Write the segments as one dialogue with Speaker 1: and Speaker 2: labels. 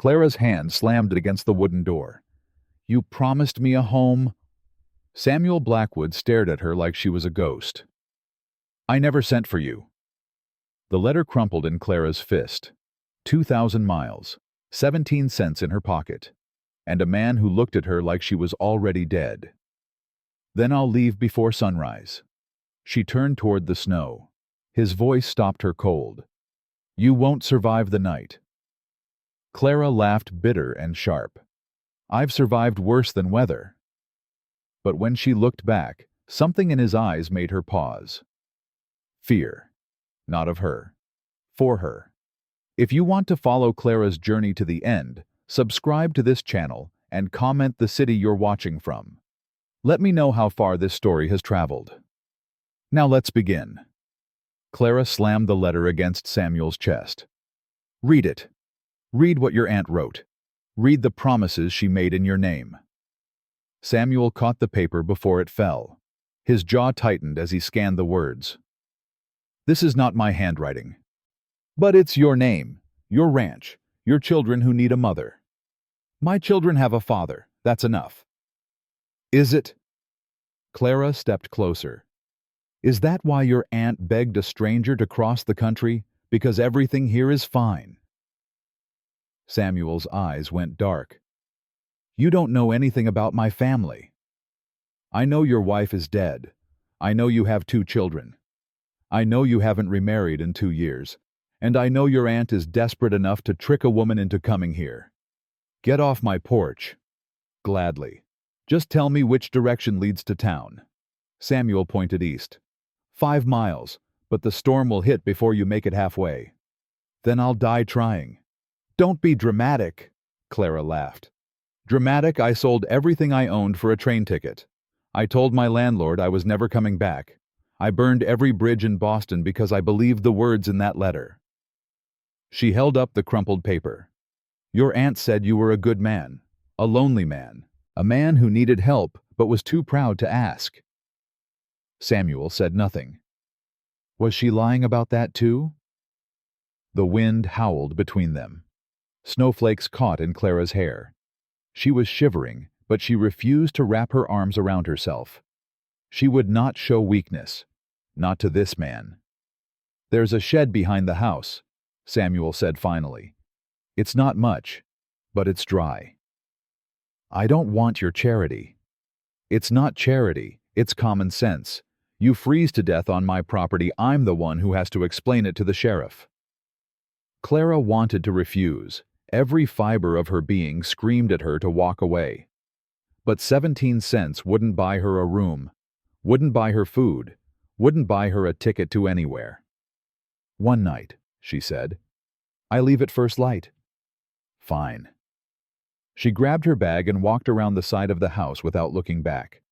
Speaker 1: Clara's hand slammed against the wooden door. "You promised me a home." Samuel Blackwood stared at her like she was a ghost. "I never sent for you." The letter crumpled in Clara's fist. 2,000 miles, 17 cents in her pocket, and a man who looked at her like she was already dead. "Then I'll leave before sunrise." She turned toward the snow. His voice stopped her cold. "You won't survive the night." Clara laughed, bitter and sharp. "I've survived worse than weather." But when she looked back, something in his eyes made her pause. Fear. Not of her. For her. If you want to follow Clara's journey to the end, subscribe to this channel and comment the city you're watching from. Let me know how far this story has traveled. Now let's begin. Clara slammed the letter against Samuel's chest. "Read it. Read what your aunt wrote. Read the promises she made in your name." Samuel caught the paper before it fell. His jaw tightened as he scanned the words. "This is not my handwriting. But it's your name, your ranch, your children who need a mother. My children have a father. That's enough." "Is it?" Clara stepped closer. "Is that why your aunt begged a stranger to cross the country? Because everything here is fine?" Samuel's eyes went dark. "You don't know anything about my family. I know your wife is dead. I know you have 2 children. I know you haven't remarried in 2 years. And I know your aunt is desperate enough to trick a woman into coming here. Get off my porch." "Gladly. Just tell me which direction leads to town." Samuel pointed east. 5 miles, but the storm will hit before you make it halfway." "Then I'll die trying." "Don't be dramatic," Clara laughed. "Dramatic? I sold everything I owned for a train ticket. I told my landlord I was never coming back. I burned every bridge in Boston because I believed the words in that letter." She held up the crumpled paper. "Your aunt said you were a good man, a lonely man, a man who needed help but was too proud to ask." Samuel said nothing. Was she lying about that too? The wind howled between them. Snowflakes caught in Clara's hair. She was shivering, but she refused to wrap her arms around herself. She would not show weakness. Not to this man. "There's a shed behind the house," Samuel said finally. "It's not much, but it's dry." "I don't want your charity." "It's not charity, it's common sense. You freeze to death on my property, I'm the one who has to explain it to the sheriff." Clara wanted to refuse. Every fiber of her being screamed at her to walk away. But 17 cents wouldn't buy her a room, wouldn't buy her food, wouldn't buy her a ticket to anywhere. "One night," she said. "I leave at first light." "Fine." She grabbed her bag and walked around the side of the house without looking back.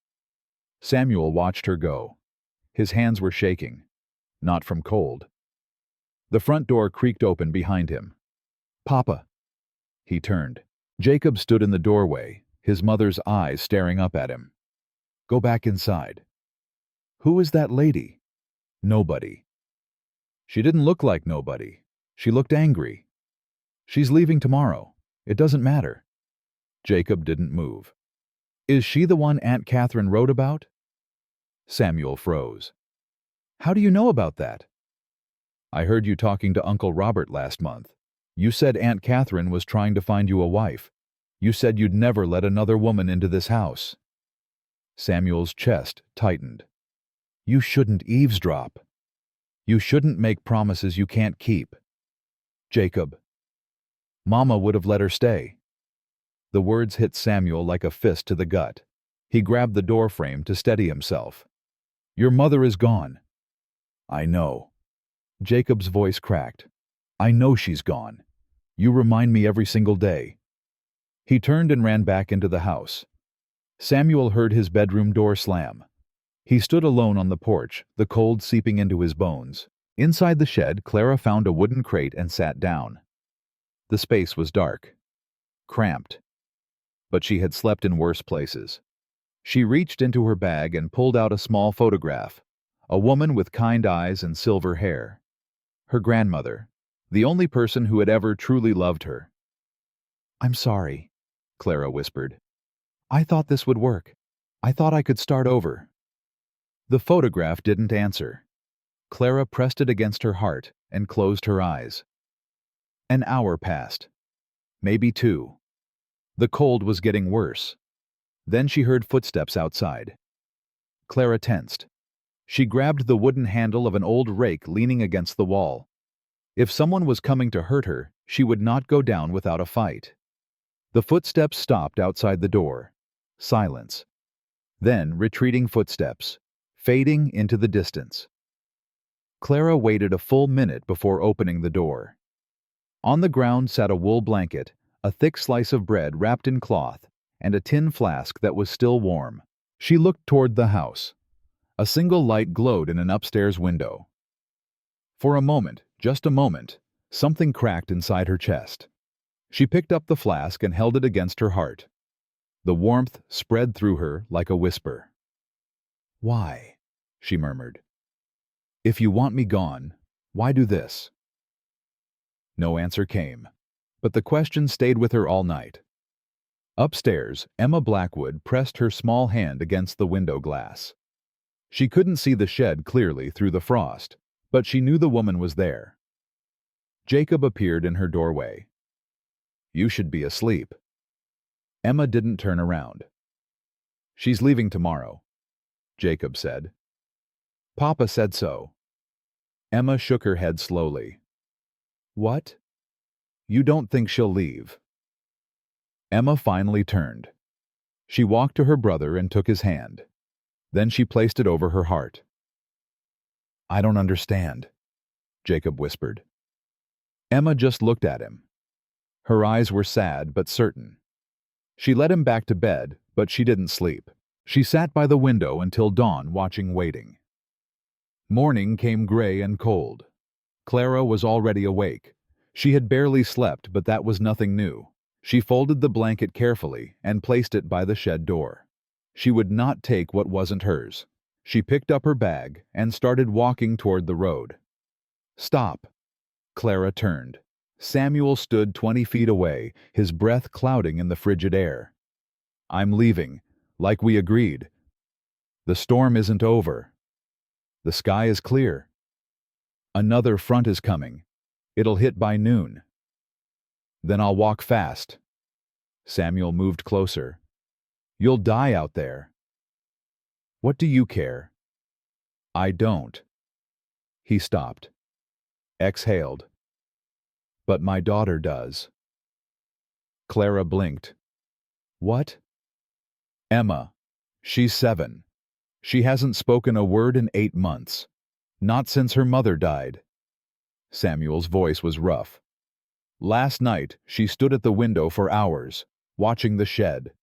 Speaker 1: Samuel watched her go. His hands were shaking. Not from cold. The front door creaked open behind him. "Papa." He turned. Jacob stood in the doorway, his mother's eyes staring up at him. "Go back inside." "Who is that lady?" "Nobody." She didn't look like nobody. She looked angry. "She's leaving tomorrow. It doesn't matter." Jacob didn't move. "Is she the one Aunt Catherine wrote about?" Samuel froze. "How do you know about that?" "I heard you talking to Uncle Robert last month. You said Aunt Catherine was trying to find you a wife. You said you'd never let another woman into this house." Samuel's chest tightened. "You shouldn't eavesdrop. You shouldn't make promises you can't keep." "Jacob." "Mama would have let her stay." The words hit Samuel like a fist to the gut. He grabbed the door frame to steady himself. "Your mother is gone." "I know." Jacob's voice cracked. "I know she's gone. You remind me every single day." He turned and ran back into the house. Samuel heard his bedroom door slam. He stood alone on the porch, the cold seeping into his bones. Inside the shed, Clara found a wooden crate and sat down. The space was dark. Cramped. But she had slept in worse places. She reached into her bag and pulled out a small photograph. A woman with kind eyes and silver hair. Her grandmother. The only person who had ever truly loved her. I'm sorry, Clara whispered. I thought this would work. I thought I could start over. The photograph didn't answer. Clara pressed it against her heart and closed her eyes. An hour passed. Maybe two. The cold was getting worse. Then she heard footsteps outside. Clara tensed. She grabbed the wooden handle of an old rake leaning against the wall. If someone was coming to hurt her, she would not go down without a fight. The footsteps stopped outside the door. Silence. Then retreating footsteps, fading into the distance. Clara waited a full minute before opening the door. On the ground sat a wool blanket, a thick slice of bread wrapped in cloth, and a tin flask that was still warm. She looked toward the house. A single light glowed in an upstairs window. For a moment, just a moment, something cracked inside her chest. She picked up the flask and held it against her heart. The warmth spread through her like a whisper. "Why?" she murmured. "If you want me gone, why do this?" No answer came, but the question stayed with her all night. Upstairs, Emma Blackwood pressed her small hand against the window glass. She couldn't see the shed clearly through the frost, but she knew the woman was there. Jacob appeared in her doorway. "You should be asleep." Emma didn't turn around. "She's leaving tomorrow," Jacob said. "Papa said so." Emma shook her head slowly. "What? You don't think she'll leave?" Emma finally turned. She walked to her brother and took his hand. Then she placed it over her heart. "I don't understand," Jacob whispered. Emma just looked at him. Her eyes were sad but certain. She led him back to bed, but she didn't sleep. She sat by the window until dawn, watching, waiting. Morning came gray and cold. Clara was already awake. She had barely slept, but that was nothing new. She folded the blanket carefully and placed it by the shed door. She would not take what wasn't hers. She picked up her bag and started walking toward the road. "Stop." Clara turned. Samuel stood 20 feet away, his breath clouding in the frigid air. "I'm leaving, like we agreed. The storm isn't over. The sky is clear. Another front is coming. It'll hit by noon. Then I'll walk fast." Samuel moved closer. "You'll die out there." "What do you care?" "I don't." He stopped. Exhaled. "But my daughter does." Clara blinked. "What?" "Emma. She's 7. She hasn't spoken a word in 8 months. Not since her mother died." Samuel's voice was rough. "Last night, she stood at the window for hours, watching the shed.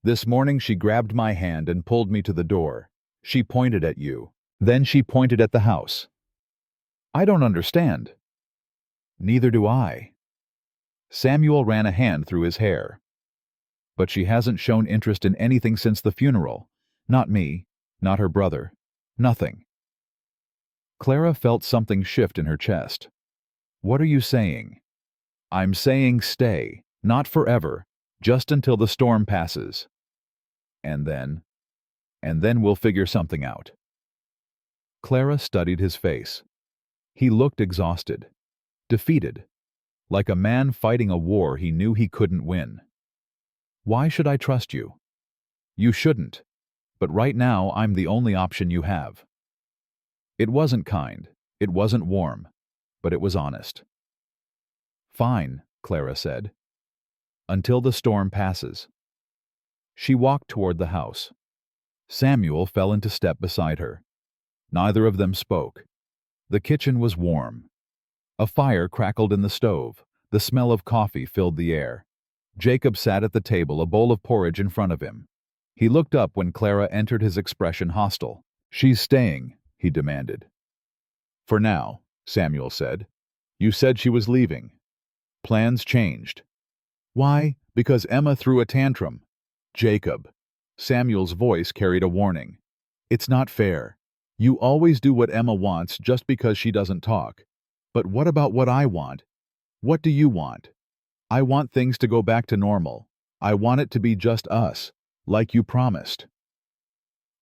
Speaker 1: This morning she grabbed my hand and pulled me to the door. She pointed at you. Then she pointed at the house." "I don't understand." "Neither do I." Samuel ran a hand through his hair. "But she hasn't shown interest in anything since the funeral. Not me, not her brother. Nothing." Clara felt something shift in her chest. "What are you saying?" "I'm saying stay, not forever, just until the storm passes. And then we'll figure something out." Clara studied his face. He looked exhausted, defeated, like a man fighting a war he knew he couldn't win. "Why should I trust you?" "You shouldn't, but right now I'm the only option you have." It wasn't kind, it wasn't warm, but it was honest. "Fine," Clara said. "Until the storm passes." She walked toward the house. Samuel fell into step beside her. Neither of them spoke. The kitchen was warm. A fire crackled in the stove. The smell of coffee filled the air. Jacob sat at the table, a bowl of porridge in front of him. He looked up when Clara entered, his expression hostile. "She's staying," he demanded. "For now," Samuel said. "You said she was leaving." "Plans changed." "Why?" "Because Emma threw a tantrum." "Jacob." Samuel's voice carried a warning. "It's not fair. You always do what Emma wants just because she doesn't talk. But what about what I want? What do you want?" I want things to go back to normal. I want it to be just us, like you promised."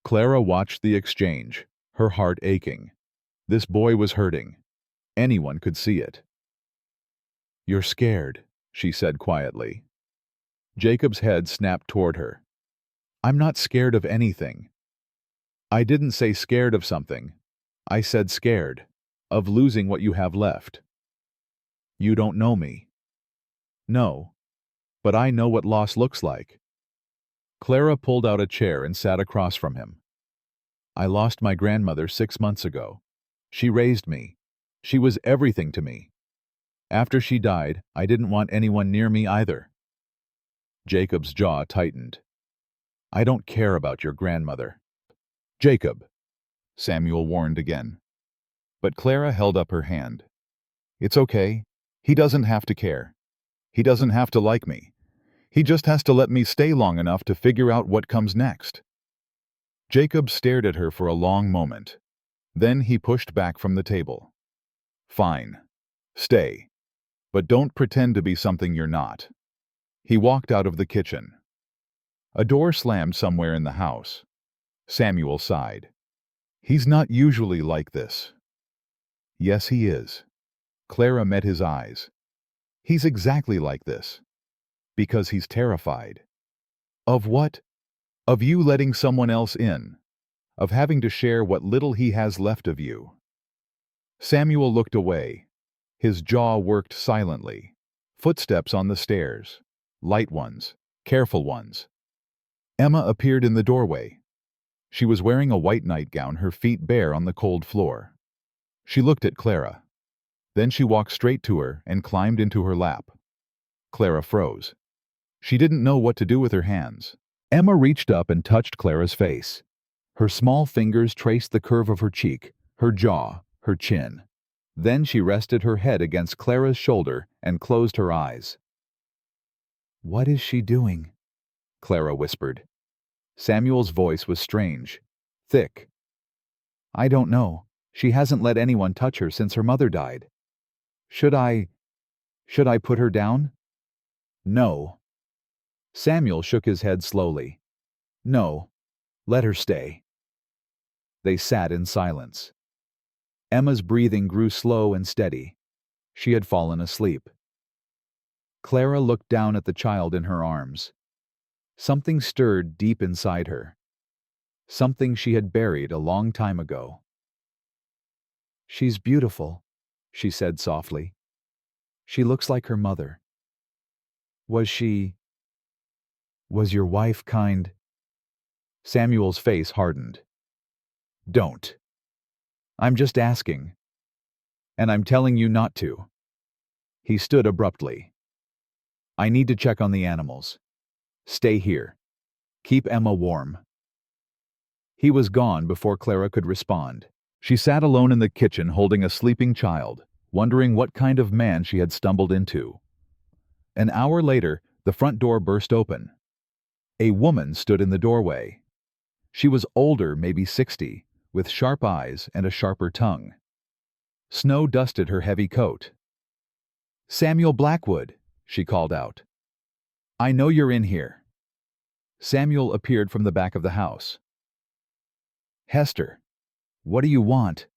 Speaker 1: Clara watched the exchange, her heart aching. This boy was hurting. Anyone could see it. "You're scared," she said quietly. Jacob's head snapped toward her. "I'm not scared of anything." "I didn't say scared of something. I said scared. Of losing what you have left." "You don't know me." "No. But I know what loss looks like." Clara pulled out a chair and sat across from him. "I lost my grandmother 6 months ago. She raised me. She was everything to me. After she died, I didn't want anyone near me either." Jacob's jaw tightened. "I don't care about your grandmother." "Jacob," Samuel warned again. But Clara held up her hand. "It's okay. He doesn't have to care. He doesn't have to like me. He just has to let me stay long enough to figure out what comes next." Jacob stared at her for a long moment. Then he pushed back from the table. "Fine. Stay. But don't pretend to be something you're not." He walked out of the kitchen. A door slammed somewhere in the house. Samuel sighed. "He's not usually like this." "Yes, he is." Clara met his eyes. "He's exactly like this. Because he's terrified." "Of what?" "Of you letting someone else in. Of having to share what little he has left of you." Samuel looked away. His jaw worked silently. Footsteps on the stairs. Light ones. Careful ones. Emma appeared in the doorway. She was wearing a white nightgown, her feet bare on the cold floor. She looked at Clara. Then she walked straight to her and climbed into her lap. Clara froze. She didn't know what to do with her hands. Emma reached up and touched Clara's face. Her small fingers traced the curve of her cheek, her jaw, her chin. Then she rested her head against Clara's shoulder and closed her eyes. "What is she doing?" Clara whispered. Samuel's voice was strange, thick. "I don't know. She hasn't let anyone touch her since her mother died. Should I put her down?" "No." Samuel shook his head slowly. "No. Let her stay." They sat in silence. Emma's breathing grew slow and steady. She had fallen asleep. Clara looked down at the child in her arms. Something stirred deep inside her. Something she had buried a long time ago. "She's beautiful," she said softly. "She looks like her mother. Was your wife kind?" Samuel's face hardened. "Don't. I'm just asking. And I'm telling you not to." He stood abruptly. "I need to check on the animals. Stay here. Keep Emma warm." He was gone before Clara could respond. She sat alone in the kitchen holding a sleeping child, wondering what kind of man she had stumbled into. An hour later, the front door burst open. A woman stood in the doorway. She was older, maybe 60, with sharp eyes and a sharper tongue. Snow dusted her heavy coat. "Samuel Blackwood," she called out. "I know you're in here." Samuel appeared from the back of the house. "Hester, what do you want?"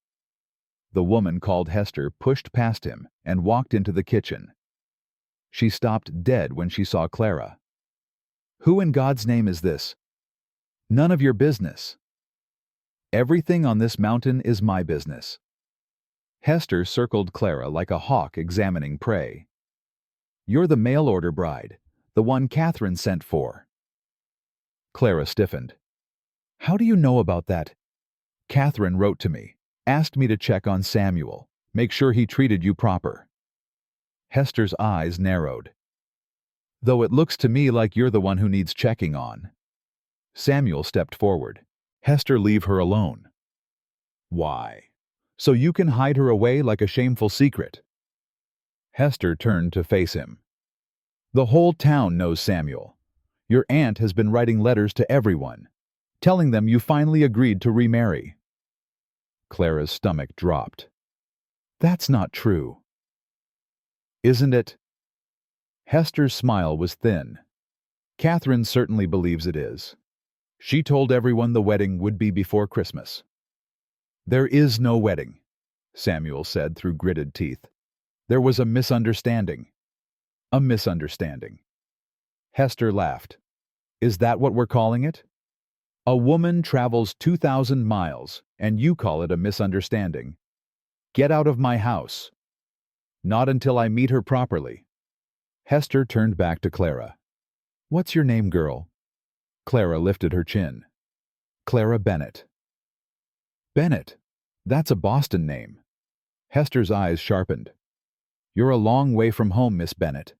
Speaker 1: The woman called Hester pushed past him and walked into the kitchen. She stopped dead when she saw Clara. "Who in God's name is this?" "None of your business." "Everything on this mountain is my business." Hester circled Clara like a hawk examining prey. "You're the mail-order bride, the one Catherine sent for." Clara stiffened. "How do you know about that?" "Catherine wrote to me, asked me to check on Samuel, make sure he treated you proper." Hester's eyes narrowed. "Though it looks to me like you're the one who needs checking on." Samuel stepped forward. "Hester, leave her alone." "Why? So you can hide her away like a shameful secret?" Hester turned to face him. "The whole town knows Samuel. Your aunt has been writing letters to everyone, telling them you finally agreed to remarry." Clara's stomach dropped. "That's not true." "Isn't it?" Hester's smile was thin. Catherine certainly believes it is. She told everyone the wedding would be before Christmas. There is no wedding, Samuel said through gritted teeth. There was a misunderstanding. A misunderstanding. Hester laughed. Is that what we're calling it? A woman travels 2,000 miles, and you call it a misunderstanding. Get out of my house. Not until I meet her properly. Hester turned back to Clara. What's your name, girl? Clara lifted her chin. Clara Bennett. Bennett? That's a Boston name. Hester's eyes sharpened. You're a long way from home, Miss Bennett.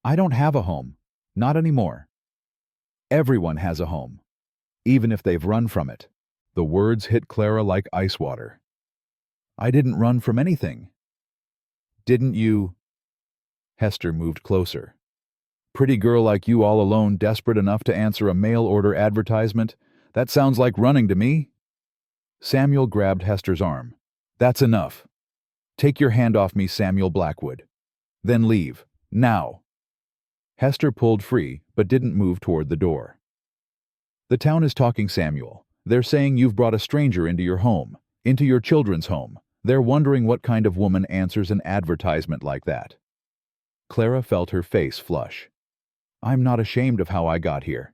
Speaker 1: I don't have a home. Not anymore. Everyone has a home, even if they've run from it. The words hit Clara like ice water. I didn't run from anything. Didn't you? Hester moved closer. Pretty girl like you all alone, desperate enough to answer a mail-order advertisement? That sounds like running to me. Samuel grabbed Hester's arm. That's enough. Take your hand off me, Samuel Blackwood. Then leave. Now. Hester pulled free, but didn't move toward the door. The town is talking, Samuel. They're saying you've brought a stranger into your home, into your children's home. They're wondering what kind of woman answers an advertisement like that. Clara felt her face flush. I'm not ashamed of how I got here.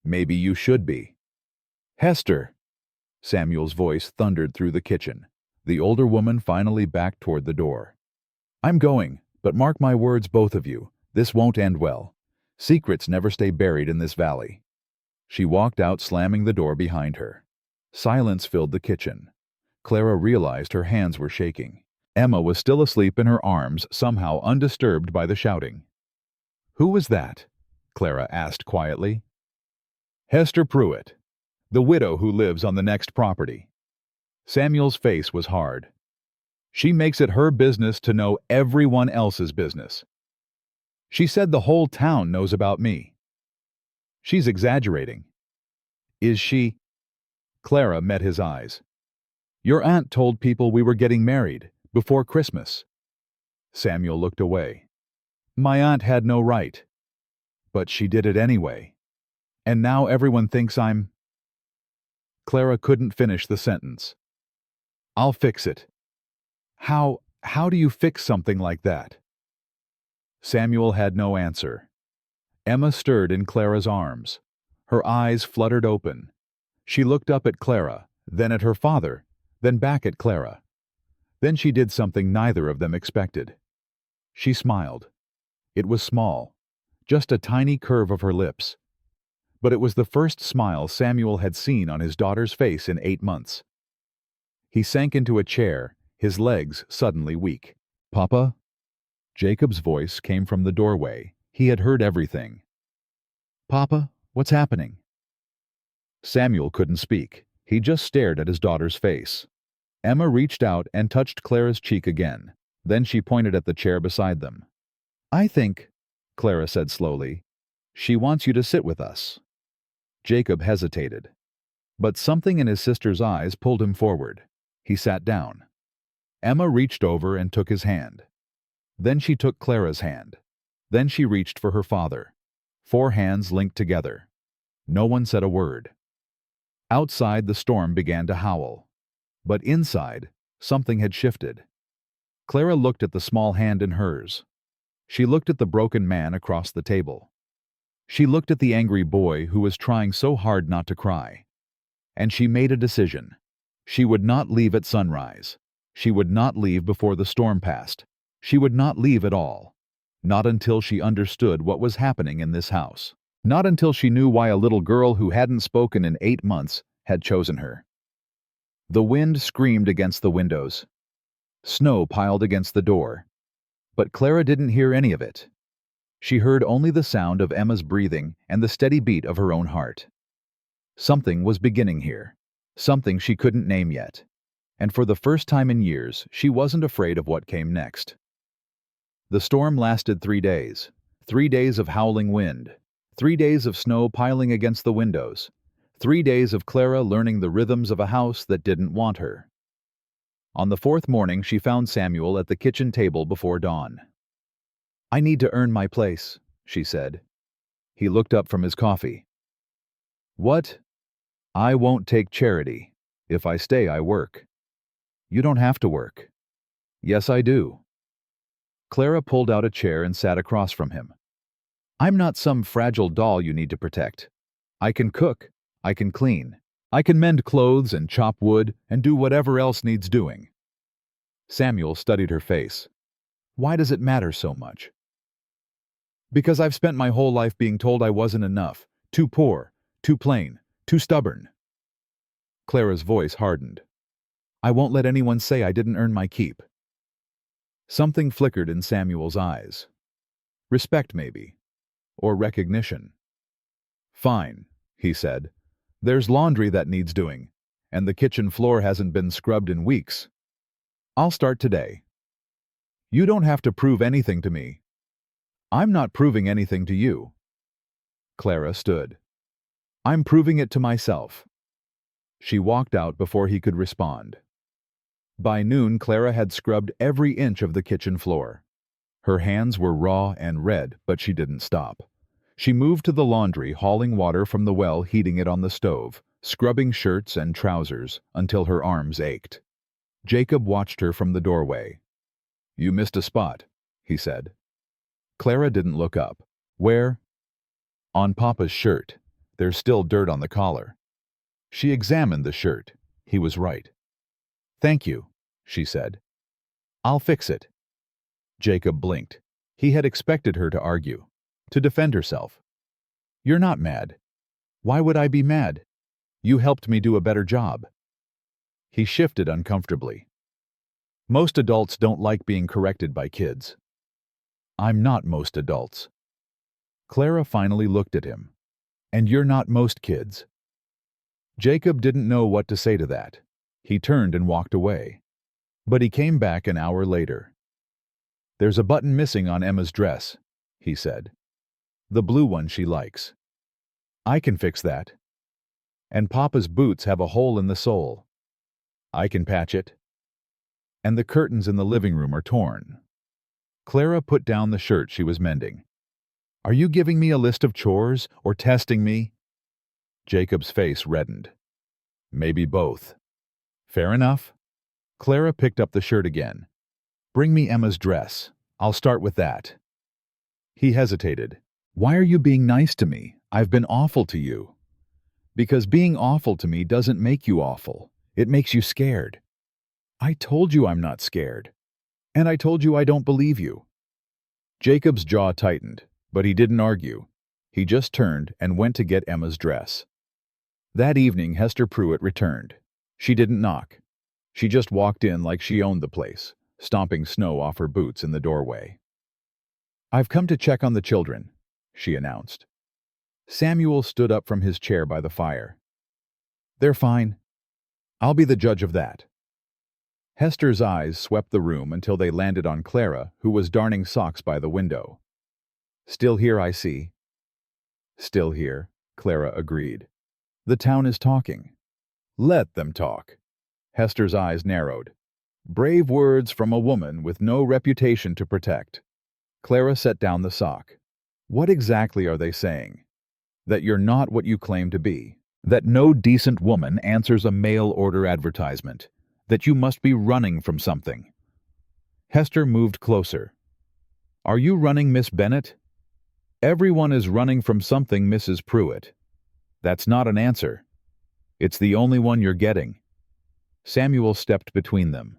Speaker 1: Maybe you should be. Hester! Samuel's voice thundered through the kitchen. The older woman finally backed toward the door. I'm going, but mark my words, both of you. This won't end well. Secrets never stay buried in this valley. She walked out, slamming the door behind her. Silence filled the kitchen. Clara realized her hands were shaking. Emma was still asleep in her arms, somehow undisturbed by the shouting. Who was that? Clara asked quietly. Hester Pruitt, the widow who lives on the next property. Samuel's face was hard. She makes it her business to know everyone else's business. She said the whole town knows about me. She's exaggerating. Is she? Clara met his eyes. Your aunt told people we were getting married before Christmas. Samuel looked away. My aunt had no right. But she did it anyway. And now everyone thinks I'm... Clara couldn't finish the sentence. I'll fix it. How do you fix something like that? Samuel had no answer. Emma stirred in Clara's arms. Her eyes fluttered open. She looked up at Clara, then at her father, then back at Clara. Then she did something neither of them expected. She smiled. It was small, just a tiny curve of her lips. But it was the first smile Samuel had seen on his daughter's face in 8 months. He sank into a chair, his legs suddenly weak. Papa? Jacob's voice came from the doorway. He had heard everything. Papa, what's happening? Samuel couldn't speak. He just stared at his daughter's face. Emma reached out and touched Clara's cheek again. Then she pointed at the chair beside them. I think, Clara said slowly, she wants you to sit with us. Jacob hesitated. But something in his sister's eyes pulled him forward. He sat down. Emma reached over and took his hand. Then she took Clara's hand. Then she reached for her father. 4 hands linked together. No one said a word. Outside, the storm began to howl. But inside, something had shifted. Clara looked at the small hand in hers. She looked at the broken man across the table. She looked at the angry boy who was trying so hard not to cry. And she made a decision. She would not leave at sunrise. She would not leave before the storm passed. She would not leave at all. Not until she understood what was happening in this house. Not until she knew why a little girl who hadn't spoken in 8 months had chosen her. The wind screamed against the windows. Snow piled against the door. But Clara didn't hear any of it. She heard only the sound of Emma's breathing and the steady beat of her own heart. Something was beginning here. Something she couldn't name yet. And for the first time in years, she wasn't afraid of what came next. The storm lasted 3 days. 3 days of howling wind. 3 days of snow piling against the windows. 3 days of Clara learning the rhythms of a house that didn't want her. On the 4th morning, she found Samuel at the kitchen table before dawn. I need to earn my place, she said. He looked up from his coffee. What? I won't take charity. If I stay, I work. You don't have to work. Yes, I do. Clara pulled out a chair and sat across from him. I'm not some fragile doll you need to protect. I can cook. I can clean. I can mend clothes and chop wood and do whatever else needs doing. Samuel studied her face. Why does it matter so much? Because I've spent my whole life being told I wasn't enough, too poor, too plain, too stubborn. Clara's voice hardened. I won't let anyone say I didn't earn my keep. Something flickered in Samuel's eyes. Respect, maybe. Or recognition. Fine, he said. There's laundry that needs doing, and the kitchen floor hasn't been scrubbed in weeks. I'll start today. You don't have to prove anything to me. I'm not proving anything to you. Clara stood. I'm proving it to myself. She walked out before he could respond. By noon, Clara had scrubbed every inch of the kitchen floor. Her hands were raw and red, but she didn't stop. She moved to the laundry, hauling water from the well, heating it on the stove, scrubbing shirts and trousers until her arms ached. Jacob watched her from the doorway. You missed a spot, he said. Clara didn't look up. Where? On Papa's shirt. There's still dirt on the collar. She examined the shirt. He was right. Thank you, she said. I'll fix it. Jacob blinked. He had expected her to argue, to defend herself. You're not mad. Why would I be mad? You helped me do a better job. He shifted uncomfortably. Most adults don't like being corrected by kids. I'm not most adults. Clara finally looked at him. And you're not most kids. Jacob didn't know what to say to that. He turned and walked away. But he came back an hour later. There's a button missing on Emma's dress, he said. The blue one she likes. I can fix that. And Papa's boots have a hole in the sole. I can patch it. And the curtains in the living room are torn. Clara put down the shirt she was mending. Are you giving me a list of chores or testing me? Jacob's face reddened. Maybe both. Fair enough. Clara picked up the shirt again. Bring me Emma's dress. I'll start with that. He hesitated. Why are you being nice to me? I've been awful to you. Because being awful to me doesn't make you awful. It makes you scared. I told you I'm not scared. And I told you I don't believe you. Jacob's jaw tightened, but he didn't argue. He just turned and went to get Emma's dress. That evening, Hester Pruitt returned. She didn't knock. She just walked in like she owned the place, stomping snow off her boots in the doorway. I've come to check on the children, she announced. Samuel stood up from his chair by the fire. They're fine. I'll be the judge of that. Hester's eyes swept the room until they landed on Clara, who was darning socks by the window. Still here, I see. Still here, Clara agreed. The town is talking. Let them talk. Hester's eyes narrowed. Brave words from a woman with no reputation to protect. Clara set down the sock. What exactly are they saying? That you're not what you claim to be. That no decent woman answers a mail-order advertisement. That you must be running from something. Hester moved closer. Are you running, Miss Bennet? Everyone is running from something, Mrs. Pruitt. That's not an answer. It's the only one you're getting. Samuel stepped between them.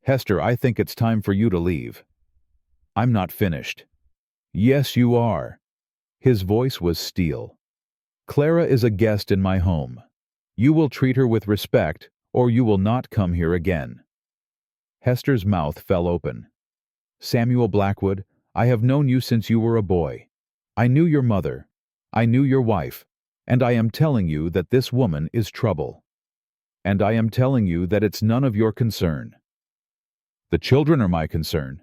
Speaker 1: Hester, I think it's time for you to leave. I'm not finished. Yes, you are. His voice was steel. Clara is a guest in my home. You will treat her with respect, or you will not come here again. Hester's mouth fell open. Samuel Blackwood, I have known you since you were a boy. I knew your mother. I knew your wife. And I am telling you that this woman is trouble. And I am telling you that it's none of your concern. The children are my concern.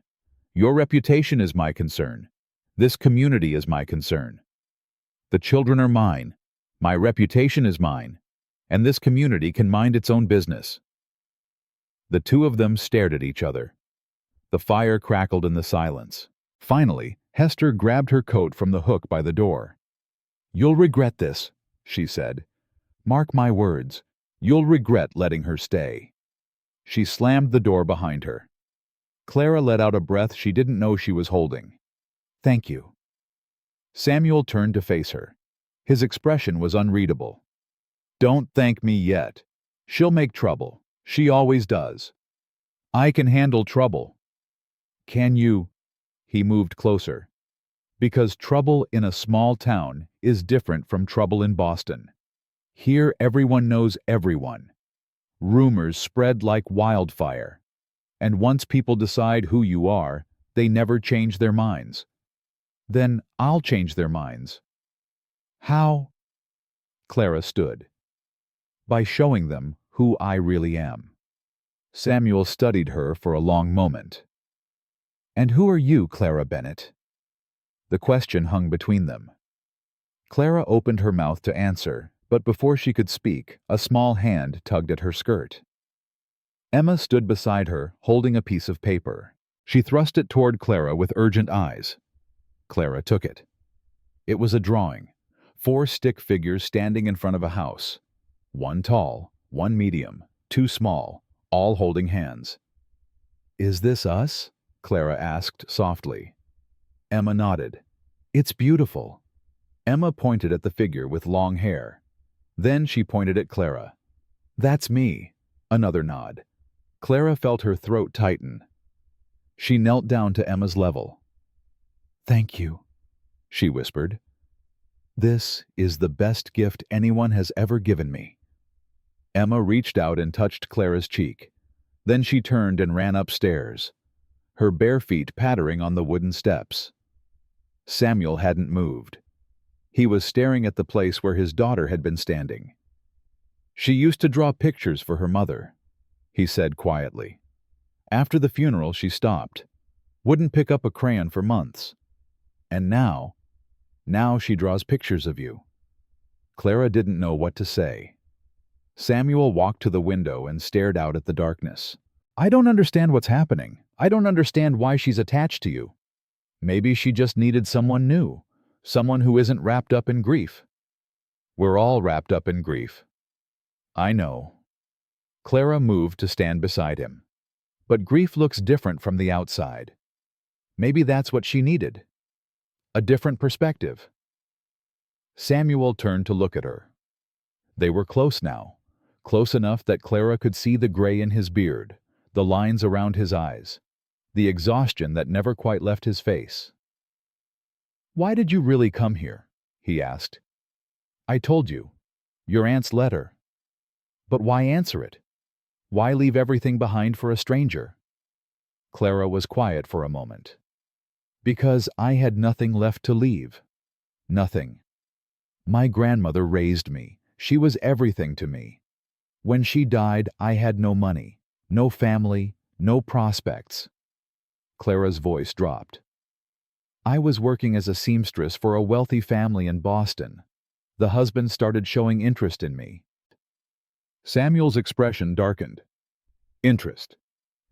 Speaker 1: Your reputation is my concern. This community is my concern. The children are mine. My reputation is mine. And this community can mind its own business. The two of them stared at each other. The fire crackled in the silence. Finally, Hester grabbed her coat from the hook by the door. "You'll regret this," she said. "Mark my words, you'll regret letting her stay." She slammed the door behind her. Clara let out a breath she didn't know she was holding. "Thank you." Samuel turned to face her. His expression was unreadable. "Don't thank me yet. She'll make trouble. She always does." "I can handle trouble." "Can you?" He moved closer. "Because trouble in a small town is different from trouble in Boston. Here everyone knows everyone. Rumors spread like wildfire. And once people decide who you are, they never change their minds. Then I'll change their minds." "How?" Clara stood. "By showing them who I really am." Samuel studied her for a long moment. "And who are you, Clara Bennett?" The question hung between them. Clara opened her mouth to answer, but before she could speak, a small hand tugged at her skirt. Emma stood beside her, holding a piece of paper. She thrust it toward Clara with urgent eyes. Clara took it. It was a drawing. 4 stick figures standing in front of a house. 1 tall, 1 medium, 2 small, all holding hands. "Is this us?" Clara asked softly. Emma nodded. "It's beautiful." Emma pointed at the figure with long hair. Then she pointed at Clara. "That's me." Another nod. Clara felt her throat tighten. She knelt down to Emma's level. "Thank you," she whispered. "This is the best gift anyone has ever given me." Emma reached out and touched Clara's cheek. Then she turned and ran upstairs, her bare feet pattering on the wooden steps. Samuel hadn't moved. He was staring at the place where his daughter had been standing. "She used to draw pictures for her mother," he said quietly. "After the funeral, she stopped. Wouldn't pick up a crayon for months. And now she draws pictures of you." Clara didn't know what to say. Samuel walked to the window and stared out at the darkness. "I don't understand what's happening. I don't understand why she's attached to you. Maybe she just needed someone new, someone who isn't wrapped up in grief." "We're all wrapped up in grief." "I know." Clara moved to stand beside him. "But grief looks different from the outside. Maybe that's what she needed. A different perspective." Samuel turned to look at her. They were close now, close enough that Clara could see the gray in his beard, the lines around his eyes, the exhaustion that never quite left his face. "Why did you really come here?" he asked. "I told you. Your aunt's letter. But why answer it? Why leave everything behind for a stranger?" Clara was quiet for a moment. "Because I had nothing left to leave. Nothing. My grandmother raised me. She was everything to me. When she died, I had no money, no family, no prospects." Clara's voice dropped. "I was working as a seamstress for a wealthy family in Boston. The husband started showing interest in me." Samuel's expression darkened. "Interest.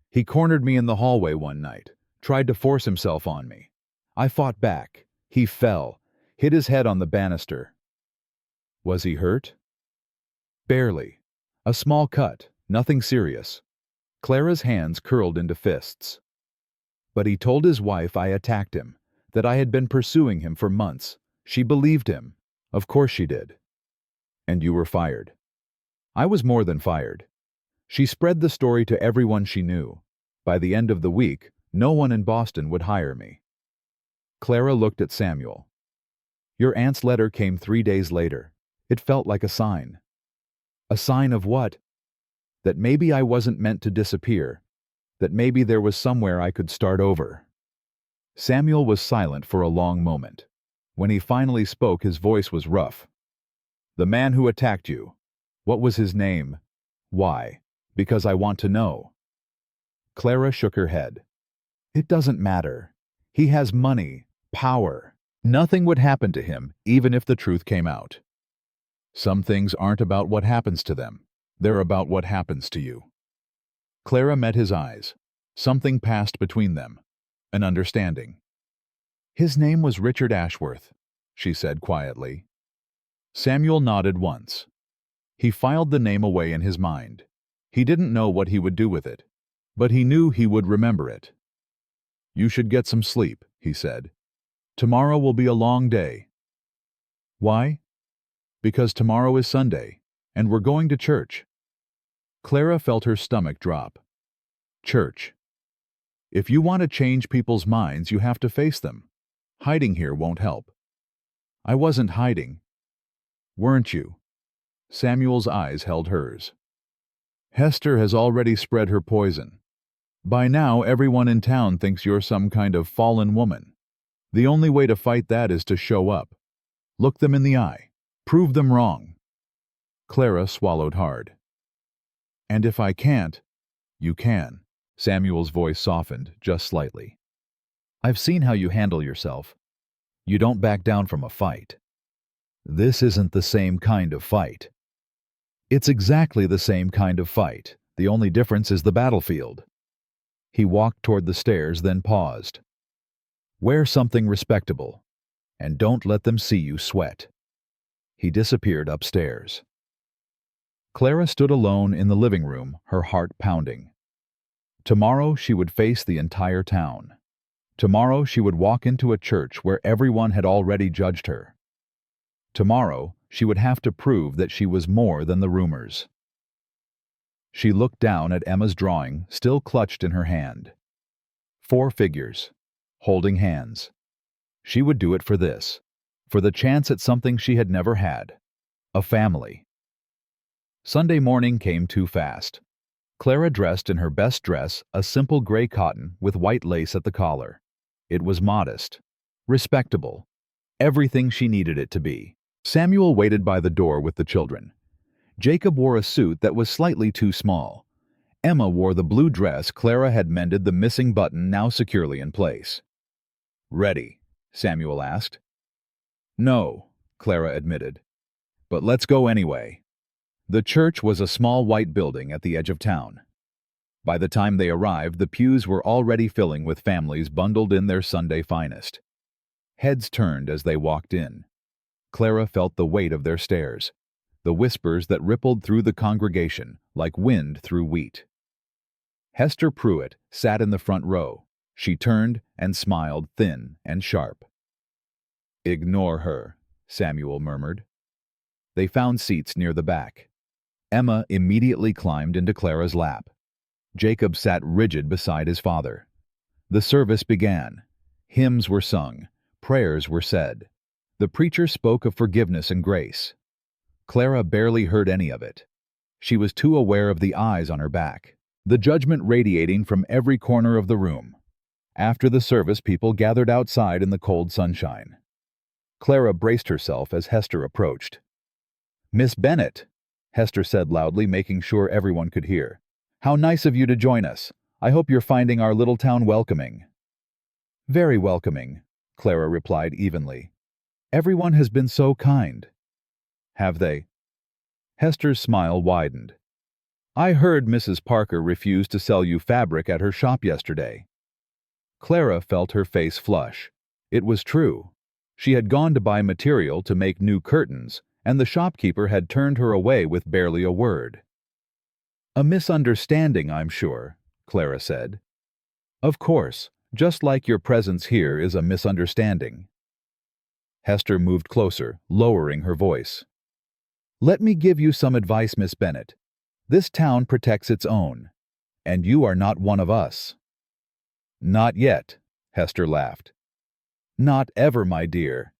Speaker 1: He cornered me in the hallway one night, tried to force himself on me. I fought back. He fell, hit his head on the banister." "Was he hurt?" "Barely. A small cut, nothing serious." Clara's hands curled into fists. "But he told his wife I attacked him, that I had been pursuing him for months. She believed him. Of course she did." "And you were fired." "I was more than fired. She spread the story to everyone she knew. By the end of the week, no one in Boston would hire me." Clara looked at Samuel. "Your aunt's letter came 3 days later. It felt like a sign." "A sign of what?" "That maybe I wasn't meant to disappear. That maybe there was somewhere I could start over." Samuel was silent for a long moment. When he finally spoke, his voice was rough. "The man who attacked you. What was his name? Why? Because I want to know." Clara shook her head. "It doesn't matter. He has money, power. Nothing would happen to him, even if the truth came out. Some things aren't about what happens to them. They're about what happens to you." Clara met his eyes. Something passed between them. An understanding. His name was Richard Ashworth, she said quietly. Samuel nodded once. He filed the name away in his mind. He didn't know what he would do with it, but he knew he would remember it. You should get some sleep, he said. Tomorrow will be a long day. Why? Because tomorrow is Sunday, and we're going to church. Clara felt her stomach drop. Church. If you want to change people's minds, you have to face them. Hiding here won't help. I wasn't hiding. Weren't you? Samuel's eyes held hers. Hester has already spread her poison. By now, everyone in town thinks you're some kind of fallen woman. The only way to fight that is to show up. Look them in the eye. Prove them wrong. Clara swallowed hard. And if I can't, you can. Samuel's voice softened just slightly. I've seen how you handle yourself. You don't back down from a fight. This isn't the same kind of fight. It's exactly the same kind of fight. The only difference is the battlefield. He walked toward the stairs, then paused. Wear something respectable, and don't let them see you sweat. He disappeared upstairs. Clara stood alone in the living room, her heart pounding. Tomorrow she would face the entire town. Tomorrow she would walk into a church where everyone had already judged her. Tomorrow she would have to prove that she was more than the rumors. She looked down at Emma's drawing, still clutched in her hand. 4 figures, holding hands. She would do it for this, for the chance at something she had never had, a family. Sunday morning came too fast. Clara dressed in her best dress, a simple gray cotton with white lace at the collar. It was modest, respectable, everything she needed it to be. Samuel waited by the door with the children. Jacob wore a suit that was slightly too small. Emma wore the blue dress Clara had mended the missing button now securely in place. Ready? Samuel asked. No, Clara admitted. But let's go anyway. The church was a small white building at the edge of town. By the time they arrived, the pews were already filling with families bundled in their Sunday finest. Heads turned as they walked in. Clara felt the weight of their stares, the whispers that rippled through the congregation like wind through wheat. Hester Pruitt sat in the front row. She turned and smiled, thin and sharp. Ignore her, Samuel murmured. They found seats near the back. Emma immediately climbed into Clara's lap. Jacob sat rigid beside his father. The service began. Hymns were sung. Prayers were said. The preacher spoke of forgiveness and grace. Clara barely heard any of it. She was too aware of the eyes on her back, the judgment radiating from every corner of the room. After the service, people gathered outside in the cold sunshine. Clara braced herself as Hester approached. Miss Bennet, Hester said loudly, making sure everyone could hear. How nice of you to join us. I hope you're finding our little town welcoming. Very welcoming, Clara replied evenly. Everyone has been so kind. Have they? Hester's smile widened. I heard Mrs. Parker refused to sell you fabric at her shop yesterday. Clara felt her face flush. It was true. She had gone to buy material to make new curtains, and the shopkeeper had turned her away with barely a word. A misunderstanding, I'm sure, Clara said. Of course, just like your presence here is a misunderstanding. Hester moved closer, lowering her voice. Let me give you some advice, Miss Bennet. This town protects its own, and you are not one of us. Not yet, Hester laughed. Not ever, my dear.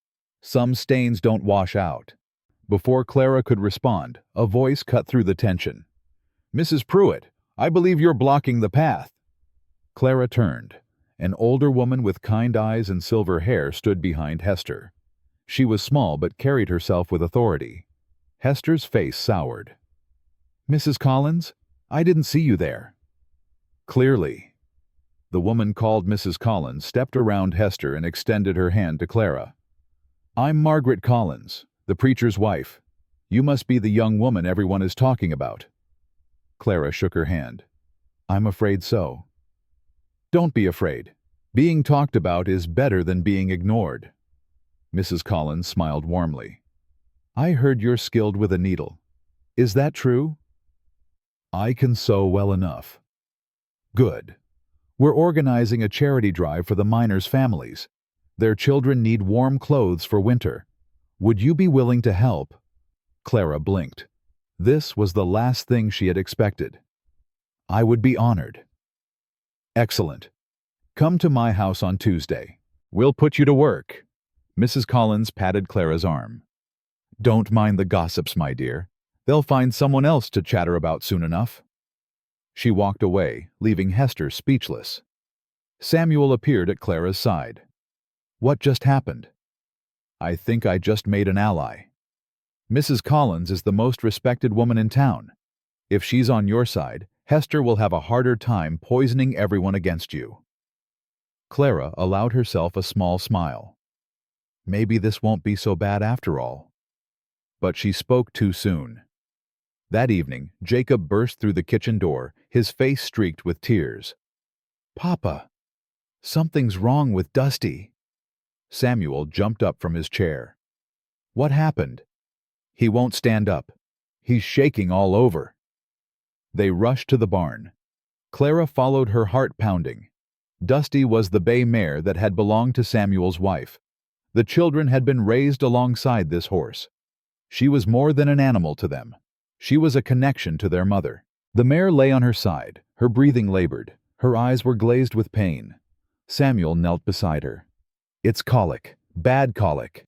Speaker 1: Some stains don't wash out. Before Clara could respond, a voice cut through the tension. Mrs. Pruitt, I believe you're blocking the path. Clara turned. An older woman with kind eyes and silver hair stood behind Hester. She was small but carried herself with authority. Hester's face soured. Mrs. Collins, I didn't see you there. Clearly. The woman called Mrs. Collins stepped around Hester and extended her hand to Clara. I'm Margaret Collins, the preacher's wife. You must be the young woman everyone is talking about. Clara shook her hand. I'm afraid so. Don't be afraid. Being talked about is better than being ignored. Mrs. Collins smiled warmly. I heard you're skilled with a needle. Is that true? I can sew well enough. Good. We're organizing a charity drive for the miners' families. Their children need warm clothes for winter. Would you be willing to help? Clara blinked. This was the last thing she had expected. I would be honored. Excellent. Come to my house on Tuesday. We'll put you to work. Mrs. Collins patted Clara's arm. Don't mind the gossips, my dear. They'll find someone else to chatter about soon enough. She walked away, leaving Hester speechless. Samuel appeared at Clara's side. What just happened? I think I just made an ally. Mrs. Collins is the most respected woman in town. If she's on your side, Hester will have a harder time poisoning everyone against you. Clara allowed herself a small smile. Maybe this won't be so bad after all. But she spoke too soon. That evening, Jacob burst through the kitchen door, his face streaked with tears. Papa, something's wrong with Dusty. Samuel jumped up from his chair. What happened? He won't stand up. He's shaking all over. They rushed to the barn. Clara followed, her heart pounding. Dusty was the bay mare that had belonged to Samuel's wife. The children had been raised alongside this horse. She was more than an animal to them. She was a connection to their mother. The mare lay on her side, her breathing labored. Her eyes were glazed with pain. Samuel knelt beside her. It's colic, bad colic.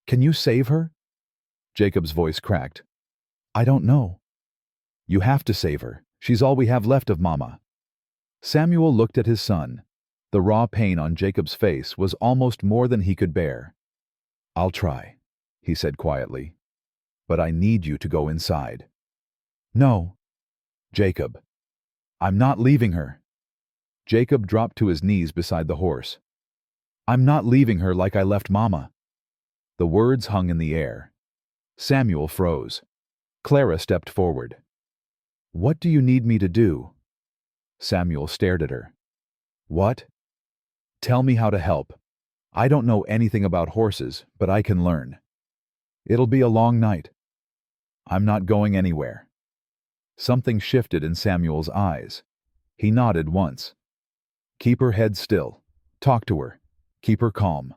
Speaker 1: Can you save her? Jacob's voice cracked. I don't know. You have to save her. She's all we have left of Mama. Samuel looked at his son. The raw pain on Jacob's face was almost more than he could bear. I'll try, he said quietly. But I need you to go inside. No. Jacob. I'm not leaving her. Jacob dropped to his knees beside the horse. I'm not leaving her like I left Mama. The words hung in the air. Samuel froze. Clara stepped forward. What do you need me to do? Samuel stared at her. What? Tell me how to help. I don't know anything about horses, but I can learn. It'll be a long night. I'm not going anywhere. Something shifted in Samuel's eyes. He nodded once. Keep her head still. Talk to her. Keep her calm.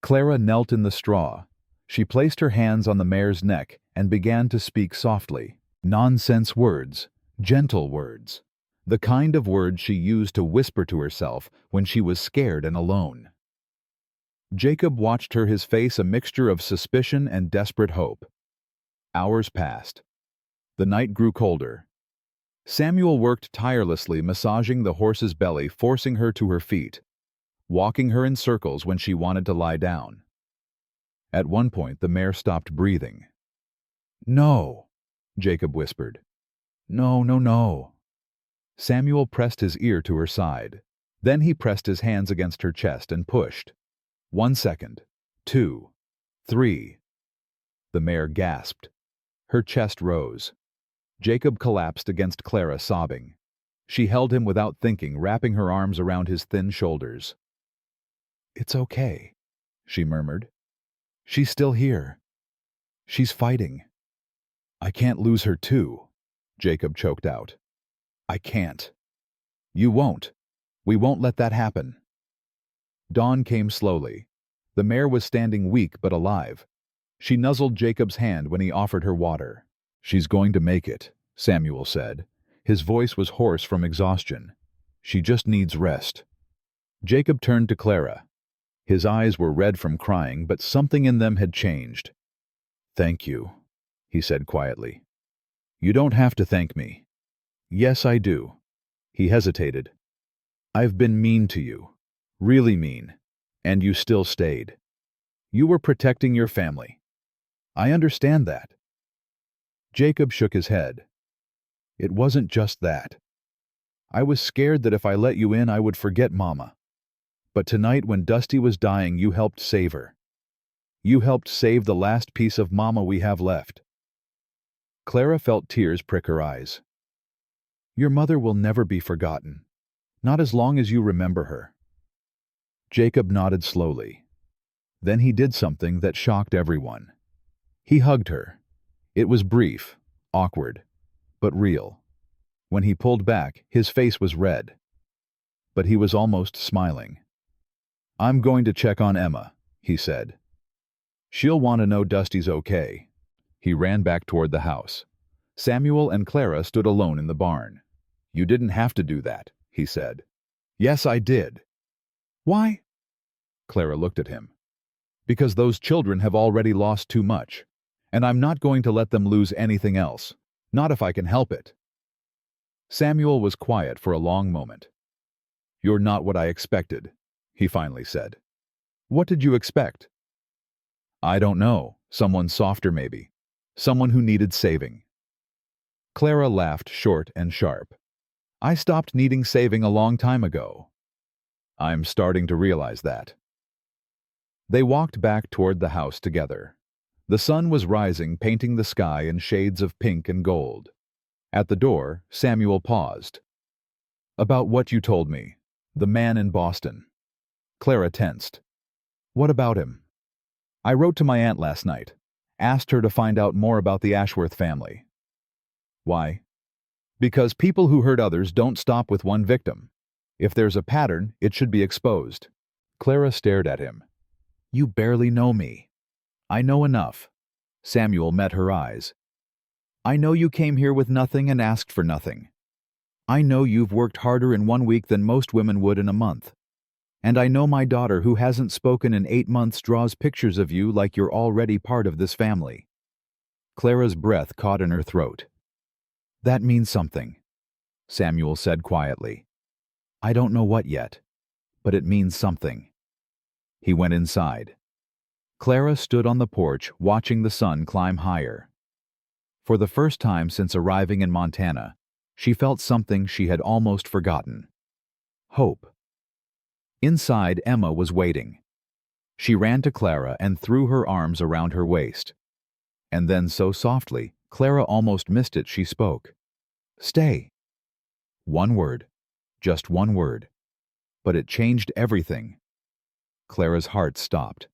Speaker 1: Clara knelt in the straw. She placed her hands on the mare's neck and began to speak softly. Nonsense words, gentle words. The kind of words she used to whisper to herself when she was scared and alone. Jacob watched her, his face a mixture of suspicion and desperate hope. Hours passed. The night grew colder. Samuel worked tirelessly, massaging the horse's belly, forcing her to her feet, walking her in circles when she wanted to lie down. At one point, the mare stopped breathing. No, Jacob whispered. No, no, no. Samuel pressed his ear to her side. Then he pressed his hands against her chest and pushed. 1 second. 2. 3. The mare gasped. Her chest rose. Jacob collapsed against Clara, sobbing. She held him without thinking, wrapping her arms around his thin shoulders. It's okay, she murmured. She's still here. She's fighting. I can't lose her too, Jacob choked out. I can't. You won't. We won't let that happen. Dawn came slowly. The mare was standing weak but alive. She nuzzled Jacob's hand when he offered her water. She's going to make it, Samuel said. His voice was hoarse from exhaustion. She just needs rest. Jacob turned to Clara. His eyes were red from crying, but something in them had changed. Thank you, he said quietly. You don't have to thank me. Yes, I do. He hesitated. I've been mean to you. Really mean. And you still stayed. You were protecting your family. I understand that. Jacob shook his head. It wasn't just that. I was scared that if I let you in, I would forget Mama. But tonight, when Dusty was dying, you helped save her. You helped save the last piece of Mama we have left. Clara felt tears prick her eyes. Your mother will never be forgotten. Not as long as you remember her. Jacob nodded slowly. Then he did something that shocked everyone. He hugged her. It was brief, awkward, but real. When he pulled back, his face was red. But he was almost smiling. "I'm going to check on Emma," he said. "She'll want to know Dusty's okay." He ran back toward the house. Samuel and Clara stood alone in the barn. "You didn't have to do that," he said. "Yes, I did." "Why?" Clara looked at him. "Because those children have already lost too much, and I'm not going to let them lose anything else. Not if I can help it." Samuel was quiet for a long moment. "You're not what I expected," he finally said. "What did you expect?" "I don't know. Someone softer maybe. Someone who needed saving." Clara laughed short and sharp. "I stopped needing saving a long time ago." "I'm starting to realize that." They walked back toward the house together. The sun was rising, painting the sky in shades of pink and gold. At the door, Samuel paused. "About what you told me. The man in Boston." Clara tensed. "What about him?" "I wrote to my aunt last night. Asked her to find out more about the Ashworth family." "Why?" "Because people who hurt others don't stop with one victim. If there's a pattern, it should be exposed." Clara stared at him. "You barely know me." "I know enough." Samuel met her eyes. "I know you came here with nothing and asked for nothing. I know you've worked harder in 1 week than most women would in a month. And I know my daughter, who hasn't spoken in 8 months, draws pictures of you like you're already part of this family." Clara's breath caught in her throat. "That means something," Samuel said quietly. "I don't know what yet, but it means something." He went inside. Clara stood on the porch watching the sun climb higher. For the first time since arriving in Montana, she felt something she had almost forgotten. Hope. Inside, Emma was waiting. She ran to Clara and threw her arms around her waist. And then so softly, Clara almost missed it, she spoke. "Stay." One word. Just one word. But it changed everything. Clara's heart stopped.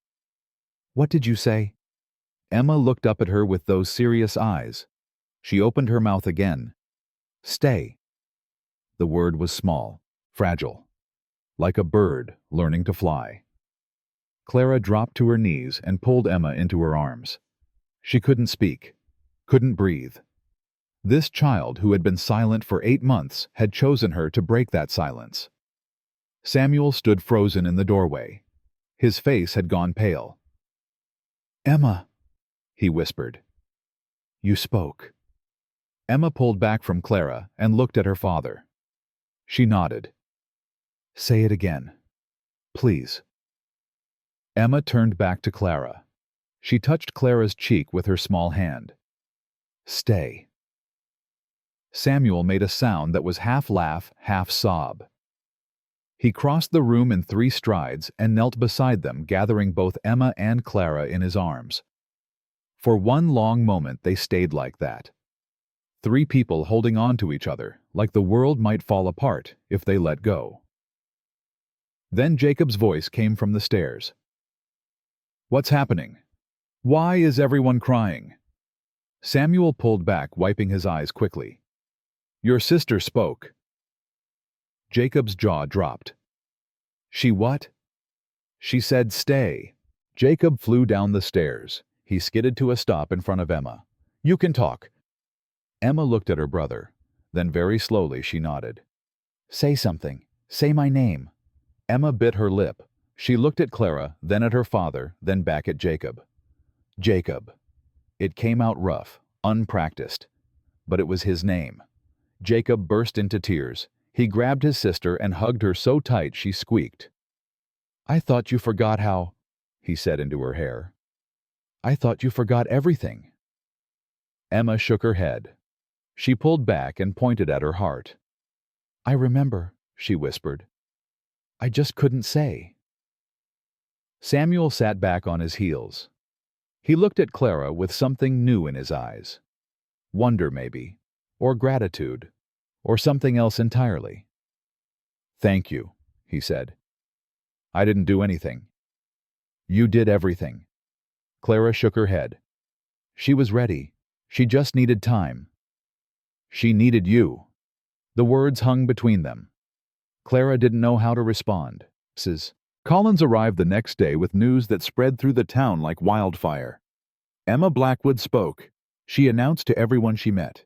Speaker 1: "What did you say?" Emma looked up at her with those serious eyes. She opened her mouth again. "Stay." The word was small, fragile, like a bird learning to fly. Clara dropped to her knees and pulled Emma into her arms. She couldn't speak, couldn't breathe. This child, who had been silent for 8 months, had chosen her to break that silence. Samuel stood frozen in the doorway. His face had gone pale. "Emma," he whispered. "You spoke." Emma pulled back from Clara and looked at her father. She nodded. "Say it again. Please." Emma turned back to Clara. She touched Clara's cheek with her small hand. "Stay." Samuel made a sound that was half laugh, half sob. He crossed the room in 3 strides and knelt beside them, gathering both Emma and Clara in his arms. For one long moment they stayed like that. 3 people holding on to each other, like the world might fall apart if they let go. Then Jacob's voice came from the stairs. "What's happening? Why is everyone crying?" Samuel pulled back, wiping his eyes quickly. "Your sister spoke." Jacob's jaw dropped. "She what?" "She said stay." Jacob flew down the stairs. He skidded to a stop in front of Emma. "You can talk." Emma looked at her brother. Then very slowly she nodded. "Say something. Say my name." Emma bit her lip. She looked at Clara, then at her father, then back at Jacob. Jacob. It came out rough, unpracticed. But it was his name. Jacob burst into tears. He grabbed his sister and hugged her so tight she squeaked. "I thought you forgot how," he said into her hair. "I thought you forgot everything." Emma shook her head. She pulled back and pointed at her heart. "I remember," she whispered. "I just couldn't say." Samuel sat back on his heels. He looked at Clara with something new in his eyes. Wonder, maybe, or gratitude, or something else entirely. "Thank you," he said. I didn't do anything. You did everything. Clara shook her head. She was ready. She just needed time. She needed you. The words hung between them. Clara didn't know how to respond. Collins arrived the next day with news that spread through the town like wildfire. Emma Blackwood spoke. She announced to everyone she met.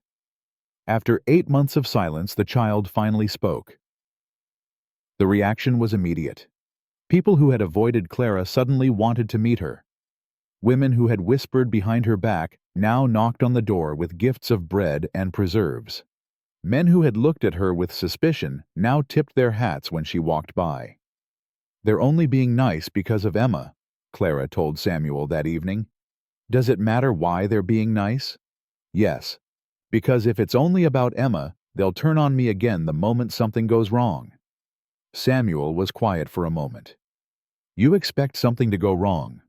Speaker 1: After 8 months of silence, the child finally spoke. The reaction was immediate. People who had avoided Clara suddenly wanted to meet her. Women who had whispered behind her back now knocked on the door with gifts of bread and preserves. Men who had looked at her with suspicion now tipped their hats when she walked by. They're only being nice because of Emma, Clara told Samuel that evening. Does it matter why they're being nice? Yes, because if it's only about Emma, they'll turn on me again the moment something goes wrong. Samuel was quiet for a moment. You expect something to go wrong.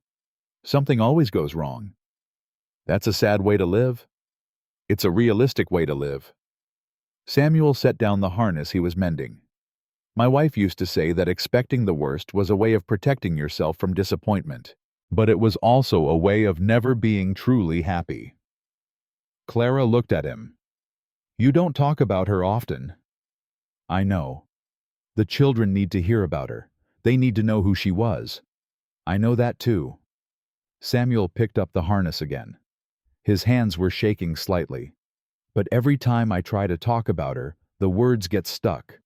Speaker 1: Something always goes wrong. That's a sad way to live. It's a realistic way to live. Samuel set down the harness he was mending. My wife used to say that expecting the worst was a way of protecting yourself from disappointment, but it was also a way of never being truly happy. Clara looked at him. You don't talk about her often. I know. The children need to hear about her. They need to know who she was. I know that too. Samuel picked up the harness again. His hands were shaking slightly. But every time I try to talk about her, the words get stuck,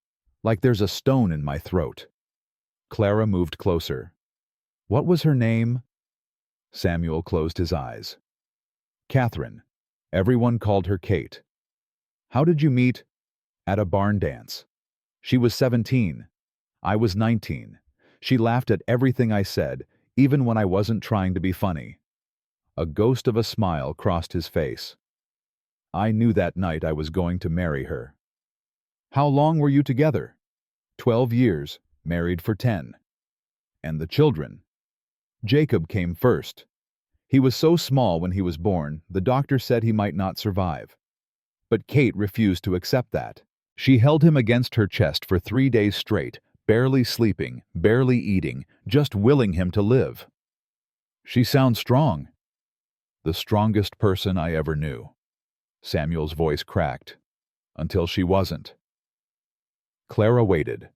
Speaker 1: like there's a stone in my throat. Clara moved closer. What was her name? Samuel closed his eyes. Catherine. Everyone called her Kate. How did you meet? At a barn dance. She was 17. I was 19. She laughed at everything I said, even when I wasn't trying to be funny. A ghost of a smile crossed his face. I knew that night I was going to marry her. How long were you together? 12 years, married for 10. And the children? Jacob came first. He was so small when he was born, the doctor said he might not survive. But Kate refused to accept that. She held him against her chest for 3 days straight, barely sleeping, barely eating, just willing him to live. She sounds strong. The strongest person I ever knew. Samuel's voice cracked. Until she wasn't. Clara waited.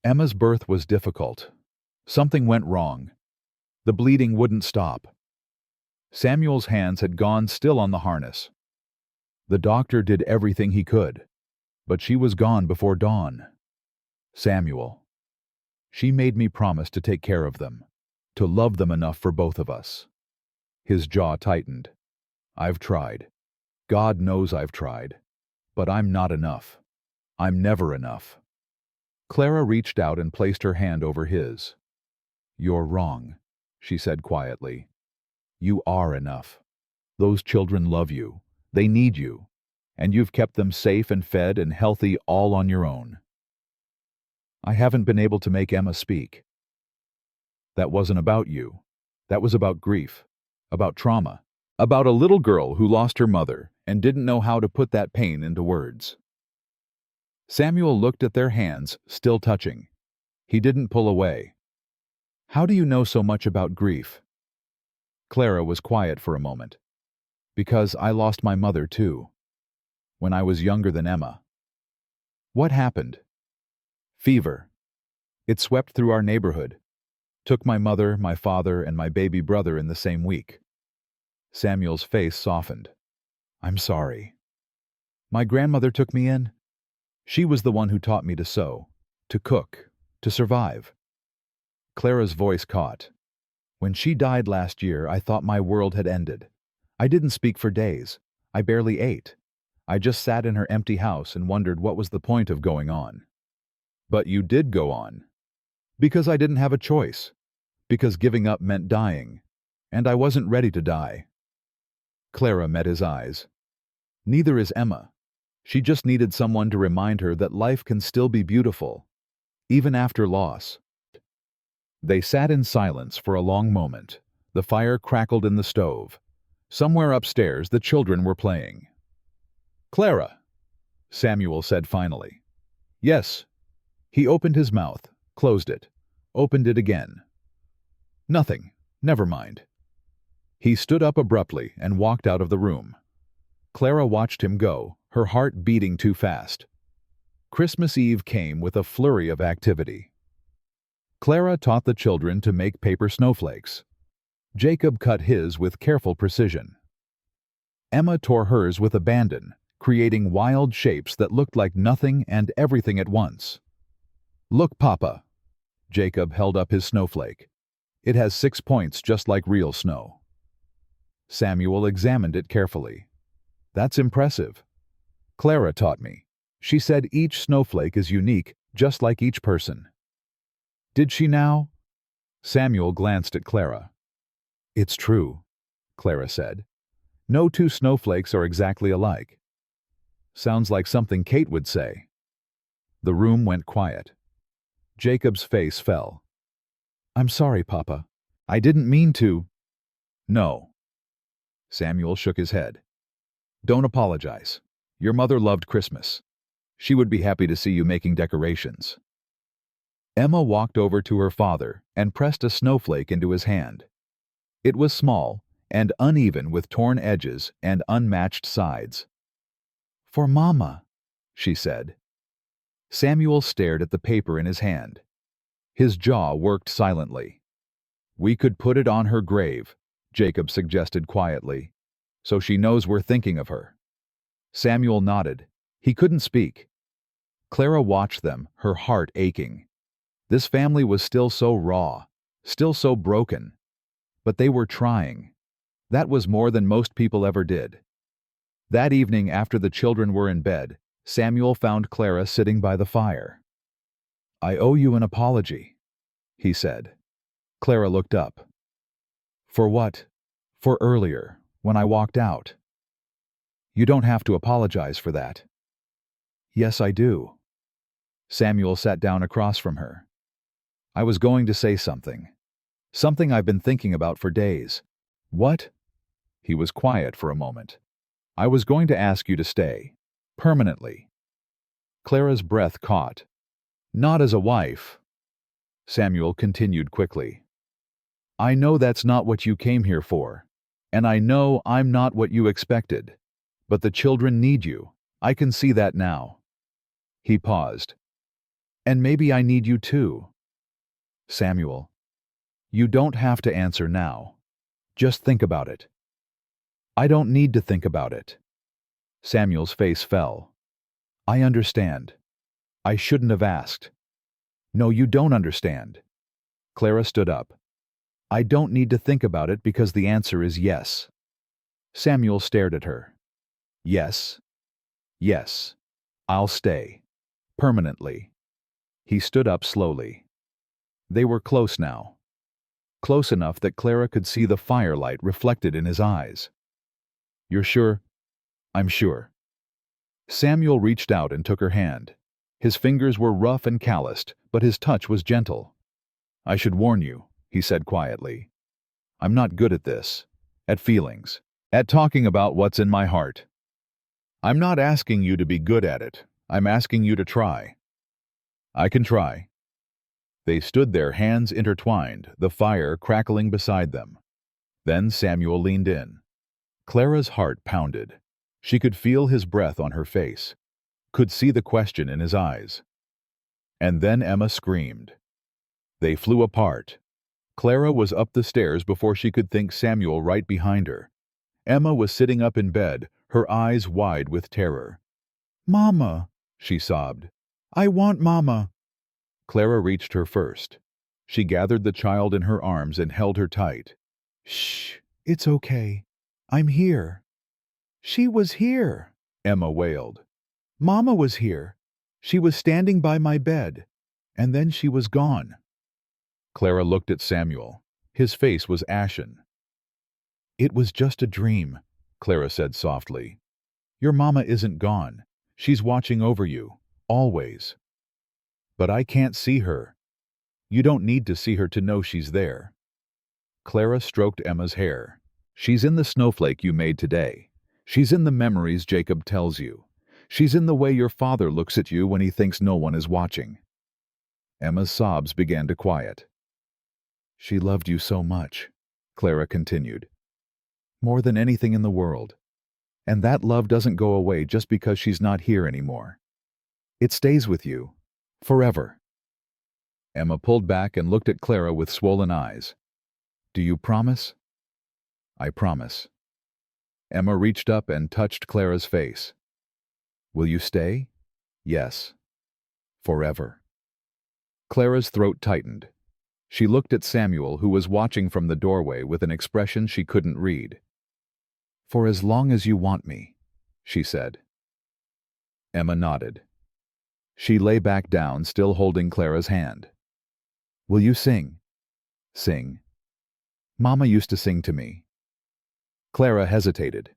Speaker 1: Emma's birth was difficult. Something went wrong. The bleeding wouldn't stop. Samuel's hands had gone still on the harness. The doctor did everything he could, but she was gone before dawn. Samuel. She made me promise to take care of them, to love them enough for both of us. His jaw tightened. I've tried. God knows I've tried. But I'm not enough. I'm never enough. Clara reached out and placed her hand over his. You're wrong, she said quietly. You are enough. Those children love you. They need you. And you've kept them safe and fed and healthy all on your own. I haven't been able to make Emma speak. That wasn't about you. That was about grief, about trauma, about a little girl who lost her mother and didn't know how to put that pain into words. Samuel looked at their hands, still touching. He didn't pull away. How do you know so much about grief? Clara was quiet for a moment. Because I lost my mother too. When I was younger than Emma. What happened? Fever. It swept through our neighborhood. Took my mother, my father, and my baby brother in the same week. Samuel's face softened. I'm sorry. My grandmother took me in. She was the one who taught me to sew, to cook, to survive. Clara's voice caught. When she died last year, I thought my world had ended. I didn't speak for days. I barely ate. I just sat in her empty house and wondered what was the point of going on. But you did go on. Because I didn't have a choice. Because giving up meant dying. And I wasn't ready to die. Clara met his eyes. Neither is Emma. She just needed someone to remind her that life can still be beautiful, even after loss. They sat in silence for a long moment. The fire crackled in the stove. Somewhere upstairs, the children were playing. Clara, Samuel said finally. Yes. He opened his mouth, closed it, opened it again. Nothing. Never mind. He stood up abruptly and walked out of the room. Clara watched him go, her heart beating too fast. Christmas Eve came with a flurry of activity. Clara taught the children to make paper snowflakes. Jacob cut his with careful precision. Emma tore hers with abandon, creating wild shapes that looked like nothing and everything at once. "Look, Papa." Jacob held up his snowflake. "It has 6 points just like real snow." Samuel examined it carefully. "That's impressive. Clara taught me. She said each snowflake is unique, just like each person." "Did she now?" Samuel glanced at Clara. "It's true," Clara said. "No two snowflakes are exactly alike." "Sounds like something Kate would say." The room went quiet. Jacob's face fell. "I'm sorry, Papa. I didn't mean to." "No." Samuel shook his head. "Don't apologize. Your mother loved Christmas. She would be happy to see you making decorations." Emma walked over to her father and pressed a snowflake into his hand. It was small and uneven with torn edges and unmatched sides. "For Mama," she said. Samuel stared at the paper in his hand. His jaw worked silently. "We could put it on her grave," Jacob suggested quietly, "so she knows we're thinking of her." Samuel nodded. He couldn't speak. Clara watched them, her heart aching. This family was still so raw, still so broken. But they were trying. That was more than most people ever did. That evening, after the children were in bed, Samuel found Clara sitting by the fire. "I owe you an apology," he said. Clara looked up. "For what?" "For earlier, when I walked out." "You don't have to apologize for that." "Yes, I do." Samuel sat down across from her. "I was going to say something. Something I've been thinking about for days." "What?" He was quiet for a moment. "I was going to ask you to stay. Permanently." Clara's breath caught. "Not as a wife." Samuel continued quickly. "I know that's not what you came here for, and I know I'm not what you expected. But the children need you. I can see that now." He paused. "And maybe I need you too." "Samuel, you don't have to answer now. Just think about it." "I don't need to think about it." Samuel's face fell. "I understand. I shouldn't have asked." "No, you don't understand." Clara stood up. "I don't need to think about it because the answer is yes." Samuel stared at her. "Yes. Yes. I'll stay. Permanently." He stood up slowly. They were close now. Close enough that Clara could see the firelight reflected in his eyes. "You're sure?" "I'm sure." Samuel reached out and took her hand. His fingers were rough and calloused, but his touch was gentle. "I should warn you," he said quietly. "I'm not good at this. At feelings. At talking about what's in my heart. I'm not asking you to be good at it. I'm asking you to try." "I can try." They stood there, hands intertwined, the fire crackling beside them. Then Samuel leaned in. Clara's heart pounded. She could feel his breath on her face, could see the question in his eyes. And then Emma screamed. They flew apart. Clara was up the stairs before she could think, Samuel right behind her. Emma was sitting up in bed, her eyes wide with terror. "Mama," she sobbed. "I want Mama." Clara reached her first. She gathered the child in her arms and held her tight. "Shh, it's okay. I'm here." "She was here," Emma wailed. "Mama was here. She was standing by my bed. And then she was gone." Clara looked at Samuel. His face was ashen. "It was just a dream," Clara said softly. "Your mama isn't gone. She's watching over you. Always." "But I can't see her." "You don't need to see her to know she's there." Clara stroked Emma's hair. "She's in the snowflake you made today. She's in the memories Jacob tells you. She's in the way your father looks at you when he thinks no one is watching." Emma's sobs began to quiet. She loved you so much, Clara continued. More than anything in the world. And that love doesn't go away just because she's not here anymore. It stays with you. Forever. Emma pulled back and looked at Clara with swollen eyes. Do you promise? I promise. Emma reached up and touched Clara's face. Will you stay? Yes. Forever. Clara's throat tightened. She looked at Samuel, who was watching from the doorway with an expression she couldn't read. For as long as you want me, she said. Emma nodded. She lay back down, still holding Clara's hand. Will you sing? Sing. Mama used to sing to me. Clara hesitated.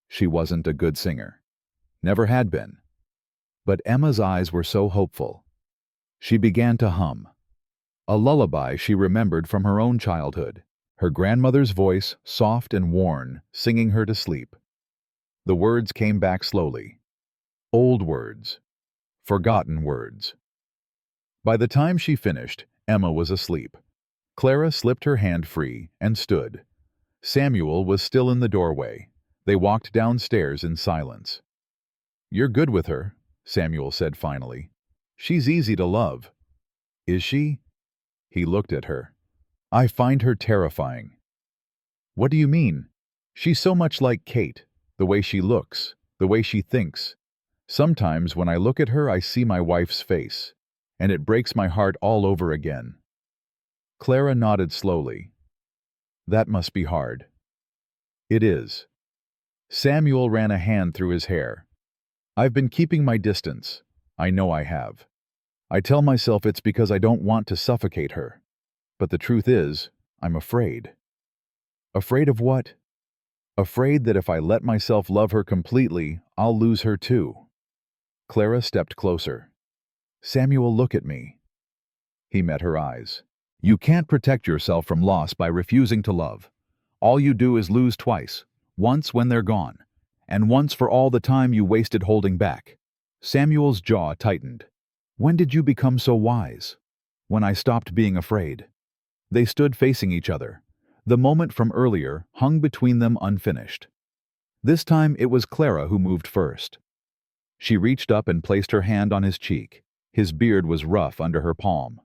Speaker 1: She wasn't a good singer. Never had been. But Emma's eyes were so hopeful. She began to hum. A lullaby she remembered from her own childhood, her grandmother's voice, soft and worn, singing her to sleep. The words came back slowly. Old words. Forgotten words. By the time she finished, Emma was asleep. Clara slipped her hand free and stood. Samuel was still in the doorway. They walked downstairs in silence. You're good with her, Samuel said finally. She's easy to love. Is she? He looked at her. I find her terrifying. What do you mean? She's so much like Kate, the way she looks, the way she thinks. Sometimes when I look at her, I see my wife's face, and it breaks my heart all over again. Clara nodded slowly. That must be hard. It is. Samuel ran a hand through his hair. I've been keeping my distance. I know I have. I tell myself it's because I don't want to suffocate her. But the truth is, I'm afraid. Afraid of what? Afraid that if I let myself love her completely, I'll lose her too. Clara stepped closer. Samuel, look at me. He met her eyes. You can't protect yourself from loss by refusing to love. All you do is lose twice, once when they're gone, and once for all the time you wasted holding back. Samuel's jaw tightened. When did you become so wise? When I stopped being afraid. They stood facing each other. The moment from earlier hung between them unfinished. This time it was Clara who moved first. She reached up and placed her hand on his cheek. His beard was rough under her palm.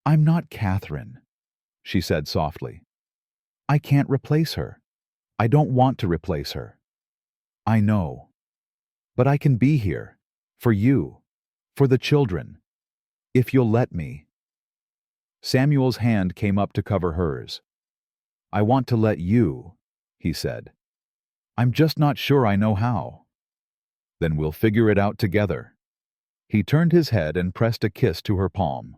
Speaker 1: I'm not Catherine, she said softly. I can't replace her. I don't want to replace her. I know. But I can be here. For you. For the children. If you'll let me. Samuel's hand came up to cover hers. I want to let you, he said. I'm just not sure I know how. Then we'll figure it out together. He turned his head and pressed a kiss to her palm.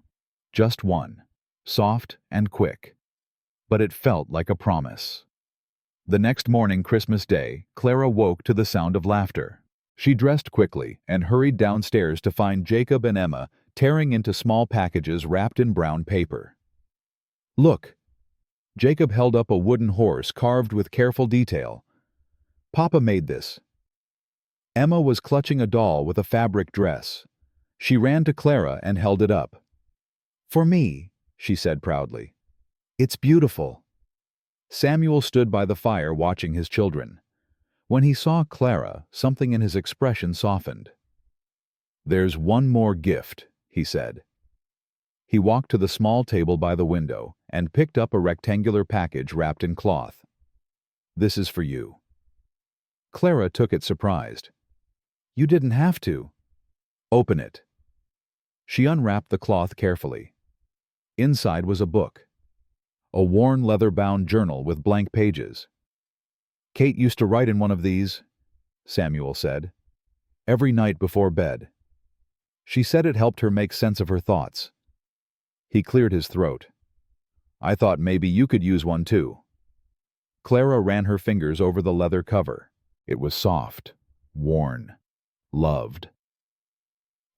Speaker 1: Just one, soft and quick. But it felt like a promise. The next morning, Christmas Day, Clara woke to the sound of laughter. She dressed quickly and hurried downstairs to find Jacob and Emma tearing into small packages wrapped in brown paper. Look! Jacob held up a wooden horse carved with careful detail. Papa made this. Emma was clutching a doll with a fabric dress. She ran to Clara and held it up. For me, she said proudly. It's beautiful. Samuel stood by the fire watching his children. When he saw Clara, something in his expression softened. There's one more gift, he said. He walked to the small table by the window and picked up a rectangular package wrapped in cloth. This is for you. Clara took it surprised. You didn't have to. Open it. She unwrapped the cloth carefully. Inside was a book. A worn leather-bound journal with blank pages. Kate used to write in one of these, Samuel said, every night before bed. She said it helped her make sense of her thoughts. He cleared his throat. I thought maybe you could use one too. Clara ran her fingers over the leather cover. It was soft, worn, loved.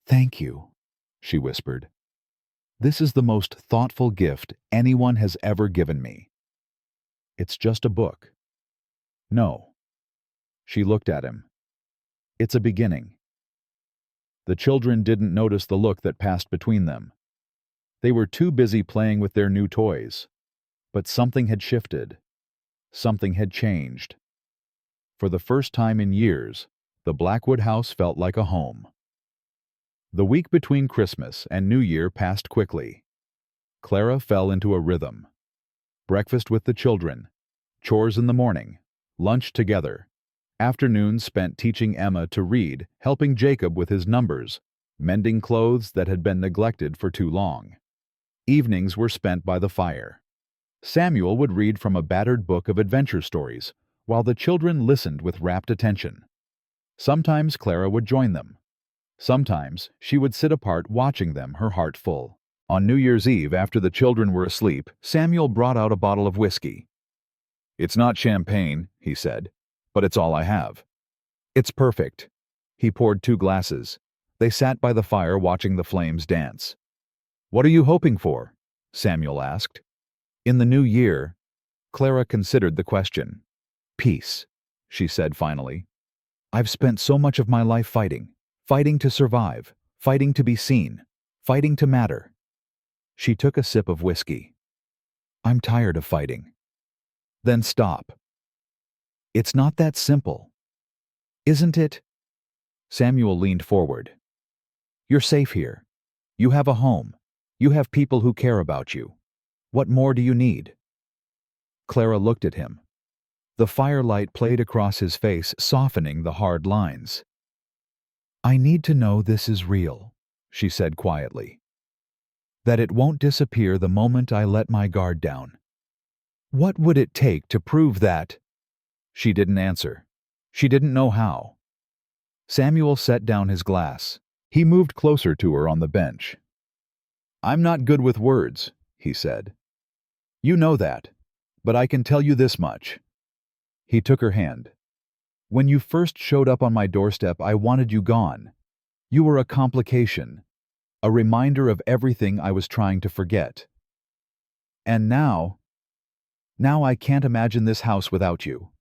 Speaker 1: Thank you, she whispered. This is the most thoughtful gift anyone has ever given me. It's just a book. No. She looked at him. It's a beginning. The children didn't notice the look that passed between them. They were too busy playing with their new toys. But something had shifted. Something had changed. For the first time in years, the Blackwood house felt like a home. The week between Christmas and New Year passed quickly. Clara fell into a rhythm. Breakfast with the children, chores in the morning, lunch together, afternoons spent teaching Emma to read, helping Jacob with his numbers, mending clothes that had been neglected for too long. Evenings were spent by the fire. Samuel would read from a battered book of adventure stories, while the children listened with rapt attention. Sometimes Clara would join them. Sometimes she would sit apart watching them, her heart full. On New Year's Eve, after the children were asleep, Samuel brought out a bottle of whiskey. "It's not champagne," he said, "but it's all I have." "It's perfect." He poured 2 glasses. They sat by the fire watching the flames dance. "What are you hoping for?" Samuel asked. "In the new year," Clara considered the question. "Peace," she said finally. "I've spent so much of my life fighting to survive, fighting to be seen, fighting to matter." She took a sip of whiskey. "I'm tired of fighting." "Then stop." "It's not that simple." "Isn't it?" Samuel leaned forward. "You're safe here. You have a home. You have people who care about you. What more do you need?" Clara looked at him. The firelight played across his face, softening the hard lines. "I need to know this is real," she said quietly. "That it won't disappear the moment I let my guard down." "What would it take to prove that?" She didn't answer. She didn't know how. Samuel set down his glass. He moved closer to her on the bench. "I'm not good with words," he said. "You know that. But I can tell you this much." He took her hand. "When you first showed up on my doorstep, I wanted you gone. You were a complication, a reminder of everything I was trying to forget. And now I can't imagine this house without you."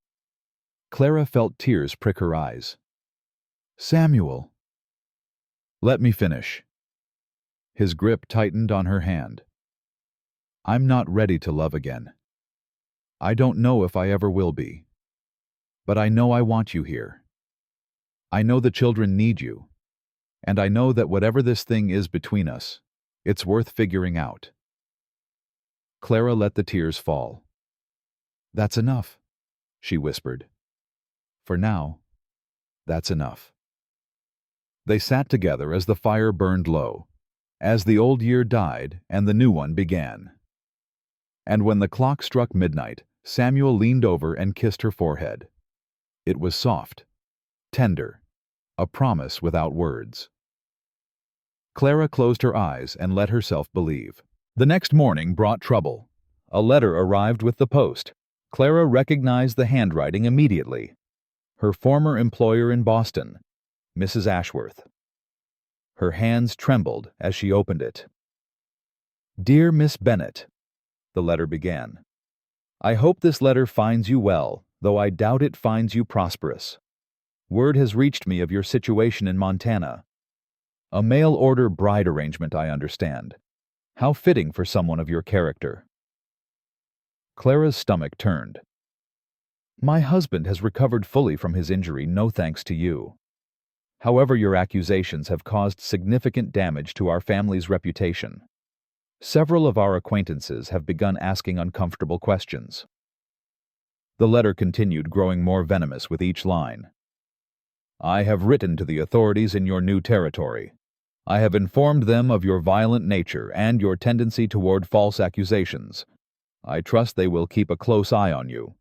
Speaker 1: Clara felt tears prick her eyes. "Samuel." "Let me finish." His grip tightened on her hand. "I'm not ready to love again. I don't know if I ever will be. But I know I want you here. I know the children need you. And I know that whatever this thing is between us, it's worth figuring out." Clara let the tears fall. "That's enough," she whispered. "For now, that's enough." They sat together as the fire burned low, as the old year died and the new one began. And when the clock struck midnight, Samuel leaned over and kissed her forehead. It was soft, tender, a promise without words. Clara closed her eyes and let herself believe. The next morning brought trouble. A letter arrived with the post. Clara recognized the handwriting immediately. Her former employer in Boston, Mrs. Ashworth. Her hands trembled as she opened it. "Dear Miss Bennet," the letter began. "I hope this letter finds you well, though I doubt it finds you prosperous. Word has reached me of your situation in Montana. A mail-order bride arrangement, I understand. How fitting for someone of your character." Clara's stomach turned. "My husband has recovered fully from his injury, no thanks to you. However, your accusations have caused significant damage to our family's reputation. Several of our acquaintances have begun asking uncomfortable questions." The letter continued, growing more venomous with each line. "I have written to the authorities in your new territory. I have informed them of your violent nature and your tendency toward false accusations. I trust they will keep a close eye on you."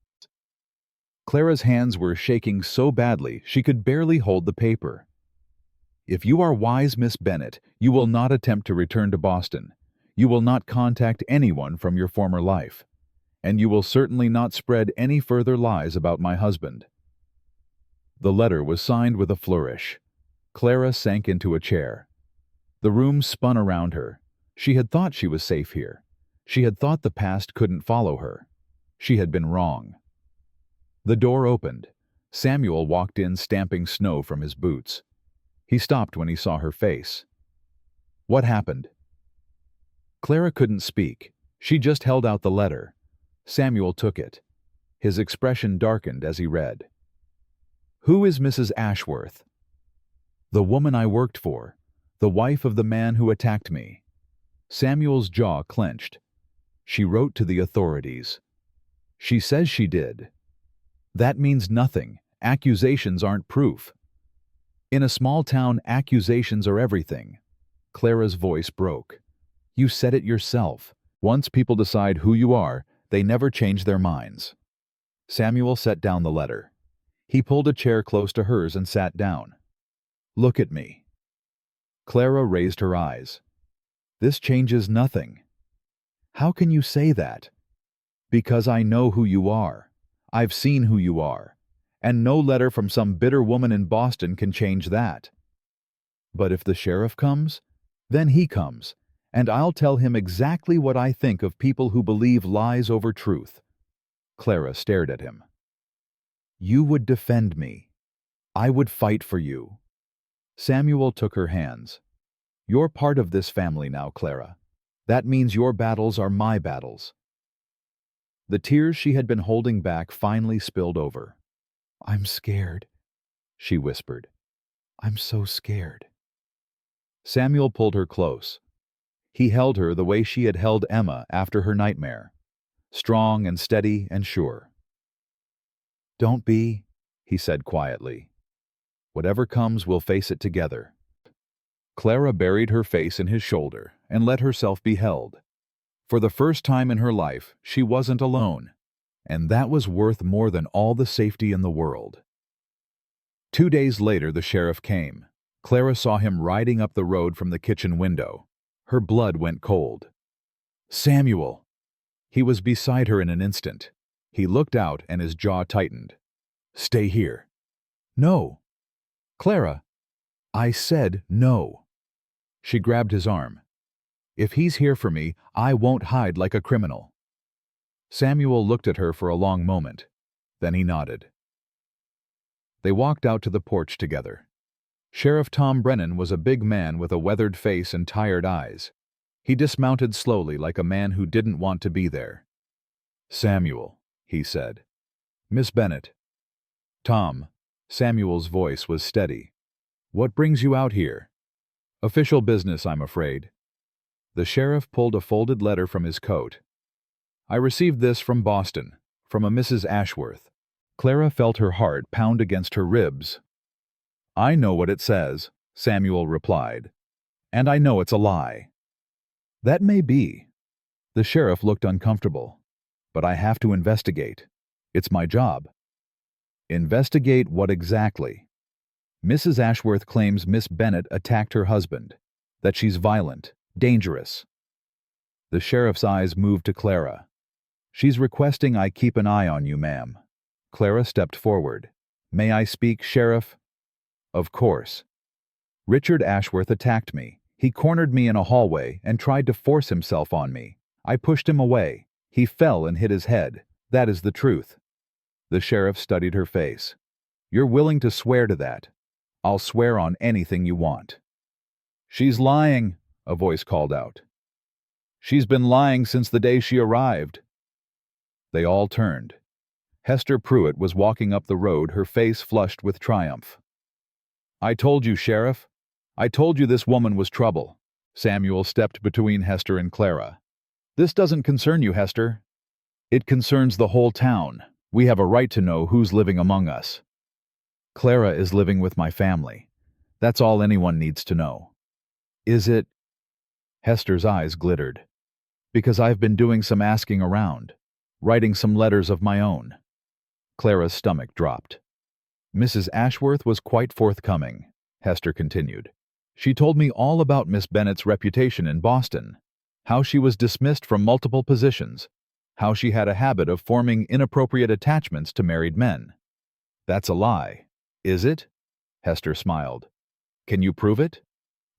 Speaker 1: Clara's hands were shaking so badly she could barely hold the paper. "If you are wise, Miss Bennet, you will not attempt to return to Boston. You will not contact anyone from your former life. And you will certainly not spread any further lies about my husband." The letter was signed with a flourish. Clara sank into a chair. The room spun around her. She had thought she was safe here. She had thought the past couldn't follow her. She had been wrong. The door opened. Samuel walked in, stamping snow from his boots. He stopped when he saw her face. "What happened?" Clara couldn't speak. She just held out the letter. Samuel took it. His expression darkened as he read. "Who is Mrs. Ashworth?" "The woman I worked for. The wife of the man who attacked me." Samuel's jaw clenched. "She wrote to the authorities." "She says she did." "That means nothing. Accusations aren't proof." "In a small town, accusations are everything." Clara's voice broke. "You said it yourself. Once people decide who you are, they never change their minds." Samuel set down the letter. He pulled a chair close to hers and sat down. "Look at me." Clara raised her eyes. "This changes nothing." "How can you say that?" "Because I know who you are. I've seen who you are. And no letter from some bitter woman in Boston can change that." "But if the sheriff comes?" "Then he comes, and I'll tell him exactly what I think of people who believe lies over truth." Clara stared at him. "You would defend me. I would fight for you." Samuel took her hands. "You're part of this family now, Clara. That means your battles are my battles." The tears she had been holding back finally spilled over. "I'm scared," she whispered. "I'm so scared." Samuel pulled her close. He held her the way she had held Emma after her nightmare, strong and steady and sure. "Don't be," he said quietly. "Whatever comes, we'll face it together." Clara buried her face in his shoulder and let herself be held. For the first time in her life, she wasn't alone, and that was worth more than all the safety in the world. 2 days later, the sheriff came. Clara saw him riding up the road from the kitchen window. Her blood went cold. "Samuel!" He was beside her in an instant. He looked out and his jaw tightened. "Stay here." "No." "Clara!" "I said no." She grabbed his arm. "If he's here for me, I won't hide like a criminal." Samuel looked at her for a long moment. Then he nodded. They walked out to the porch together. Sheriff Tom Brennan was a big man with a weathered face and tired eyes. He dismounted slowly like a man who didn't want to be there. "Samuel," he said. "Miss Bennet." "Tom." Samuel's voice was steady. "What brings you out here?" "Official business, I'm afraid." The sheriff pulled a folded letter from his coat. "I received this from Boston, from a Mrs. Ashworth." Clara felt her heart pound against her ribs. "I know what it says," Samuel replied. "And I know it's a lie." "That may be." The sheriff looked uncomfortable. "But I have to investigate. It's my job." "Investigate what exactly?" "Mrs. Ashworth claims Miss Bennet attacked her husband, that she's violent, dangerous." The sheriff's eyes moved to Clara. "She's requesting I keep an eye on you, ma'am." Clara stepped forward. "May I speak, Sheriff?" "Of course." "Richard Ashworth attacked me. He cornered me in a hallway and tried to force himself on me. I pushed him away. He fell and hit his head. That is the truth." The sheriff studied her face. "You're willing to swear to that?" "I'll swear on anything you want." "She's lying," a voice called out. "She's been lying since the day she arrived." They all turned. Hester Pruitt was walking up the road, her face flushed with triumph. "I told you, Sheriff. I told you this woman was trouble." Samuel stepped between Hester and Clara. "This doesn't concern you, Hester. It concerns the whole town. We have a right to know who's living among us." "Clara is living with my family. That's all anyone needs to know." "Is it?" Hester's eyes glittered. "Because I've been doing some asking around, writing some letters of my own." Clara's stomach dropped. "Mrs. Ashworth was quite forthcoming," Hester continued. "She told me all about Miss Bennet's reputation in Boston, how she was dismissed from multiple positions, how she had a habit of forming inappropriate attachments to married men." "That's a lie, is it?" Hester smiled. "Can you prove it?"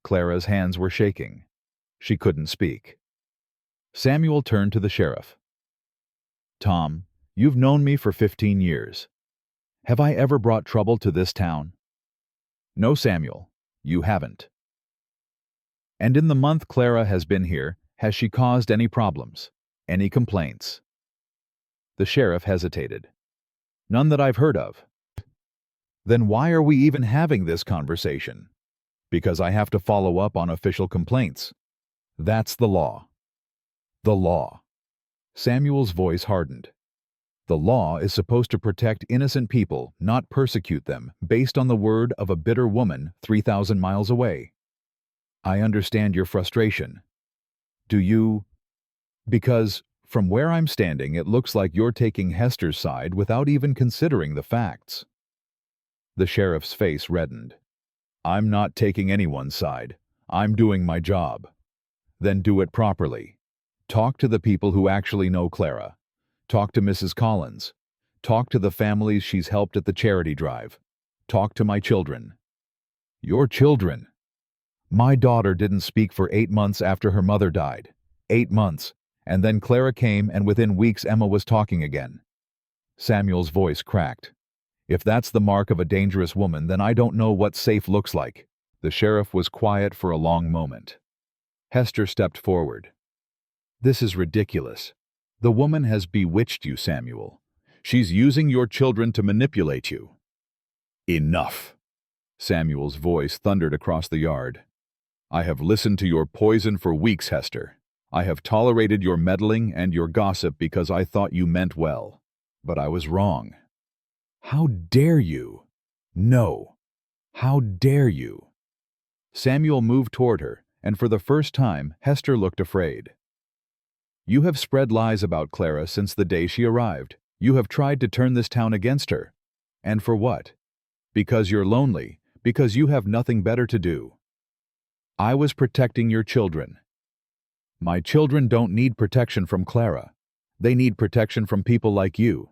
Speaker 1: Clara's hands were shaking. She couldn't speak. Samuel turned to the sheriff. "Tom, you've known me for 15 years. Have I ever brought trouble to this town?" "No, Samuel, you haven't." "And in the month Clara has been here, Has she caused any problems? Any complaints? The sheriff hesitated. None that I've heard of. Then why are we even having this conversation? Because I have to follow up on official complaints. That's the law. The law. Samuel's voice hardened. The law is supposed to protect innocent people, not persecute them, based on the word of a bitter woman 3,000 miles away. I understand your frustration. Do you? Because, from where I'm standing, it looks like you're taking Hester's side without even considering the facts. The sheriff's face reddened. I'm not taking anyone's side. I'm doing my job. Then do it properly. Talk to the people who actually know Clara. Talk to Mrs. Collins. Talk to the families she's helped at the charity drive. Talk to my children. Your children? My daughter didn't speak for 8 months after her mother died. 8 months. And then Clara came, and within weeks Emma was talking again. Samuel's voice cracked. If that's the mark of a dangerous woman, then I don't know what safe looks like. The sheriff was quiet for a long moment. Hester stepped forward. This is ridiculous. The woman has bewitched you, Samuel. She's using your children to manipulate you. Enough. Samuel's voice thundered across the yard. I have listened to your poison for weeks, Hester. I have tolerated your meddling and your gossip because I thought you meant well. But I was wrong. How dare you? No. How dare you? Samuel moved toward her, and for the first time, Hester looked afraid. You have spread lies about Clara since the day she arrived. You have tried to turn this town against her. And for what? Because you're lonely, because you have nothing better to do. I was protecting your children. My children don't need protection from Clara. They need protection from people like you.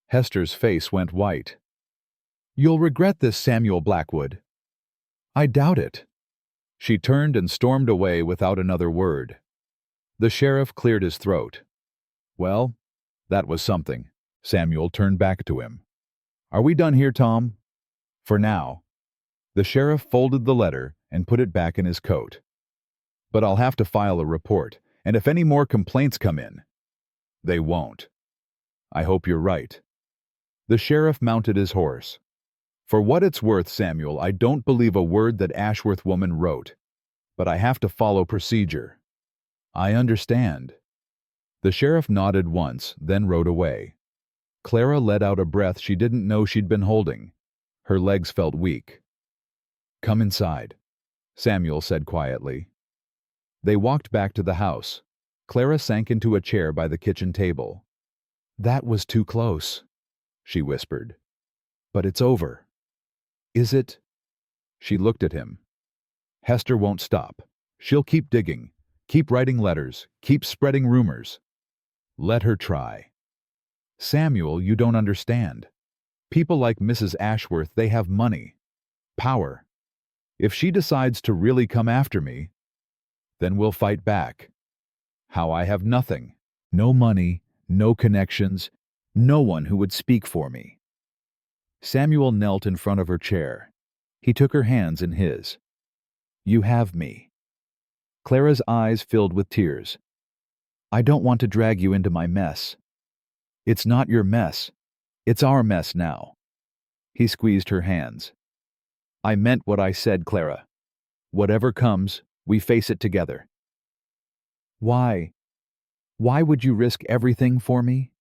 Speaker 1: Hester's face went white. You'll regret this, Samuel Blackwood. I doubt it. She turned and stormed away without another word. The sheriff cleared his throat. Well, that was something. Samuel turned back to him. Are we done here, Tom? For now. The sheriff folded the letter and put it back in his coat. But I'll have to file a report, and if any more complaints come in, they won't. I hope you're right. The sheriff mounted his horse. For what it's worth, Samuel, I don't believe a word that Ashworth woman wrote, but I have to follow procedure. I understand. The sheriff nodded once, then rode away. Clara let out a breath she didn't know she'd been holding. Her legs felt weak. Come inside, Samuel said quietly. They walked back to the house. Clara sank into a chair by the kitchen table. That was too close, she whispered. But it's over. Is it? She looked at him. Hester won't stop. She'll keep digging, keep writing letters, keep spreading rumors. Let her try. Samuel, you don't understand. People like Mrs. Ashworth, they have money, power. If she decides to really come after me, then we'll fight back. How I have nothing. No money, no connections, no one who would speak for me. Samuel knelt in front of her chair. He took her hands in his. You have me. Clara's eyes filled with tears. I don't want to drag you into my mess. It's not your mess. It's our mess now. He squeezed her hands. I meant what I said, Clara. Whatever comes, we face it together. Why? Why would you risk everything for me?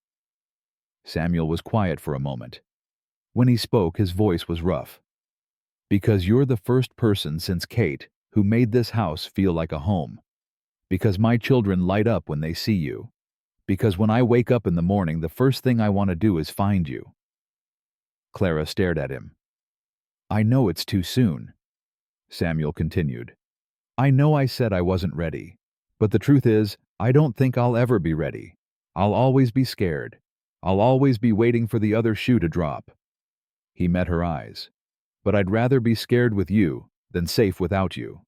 Speaker 1: Samuel was quiet for a moment. When he spoke, his voice was rough. Because you're the first person since Kate who made this house feel like a home. Because my children light up when they see you. Because when I wake up in the morning, the first thing I want to do is find you. Clara stared at him. I know it's too soon, Samuel continued. I know I said I wasn't ready, but the truth is, I don't think I'll ever be ready. I'll always be scared. I'll always be waiting for the other shoe to drop. He met her eyes. But I'd rather be scared with you than safe without you.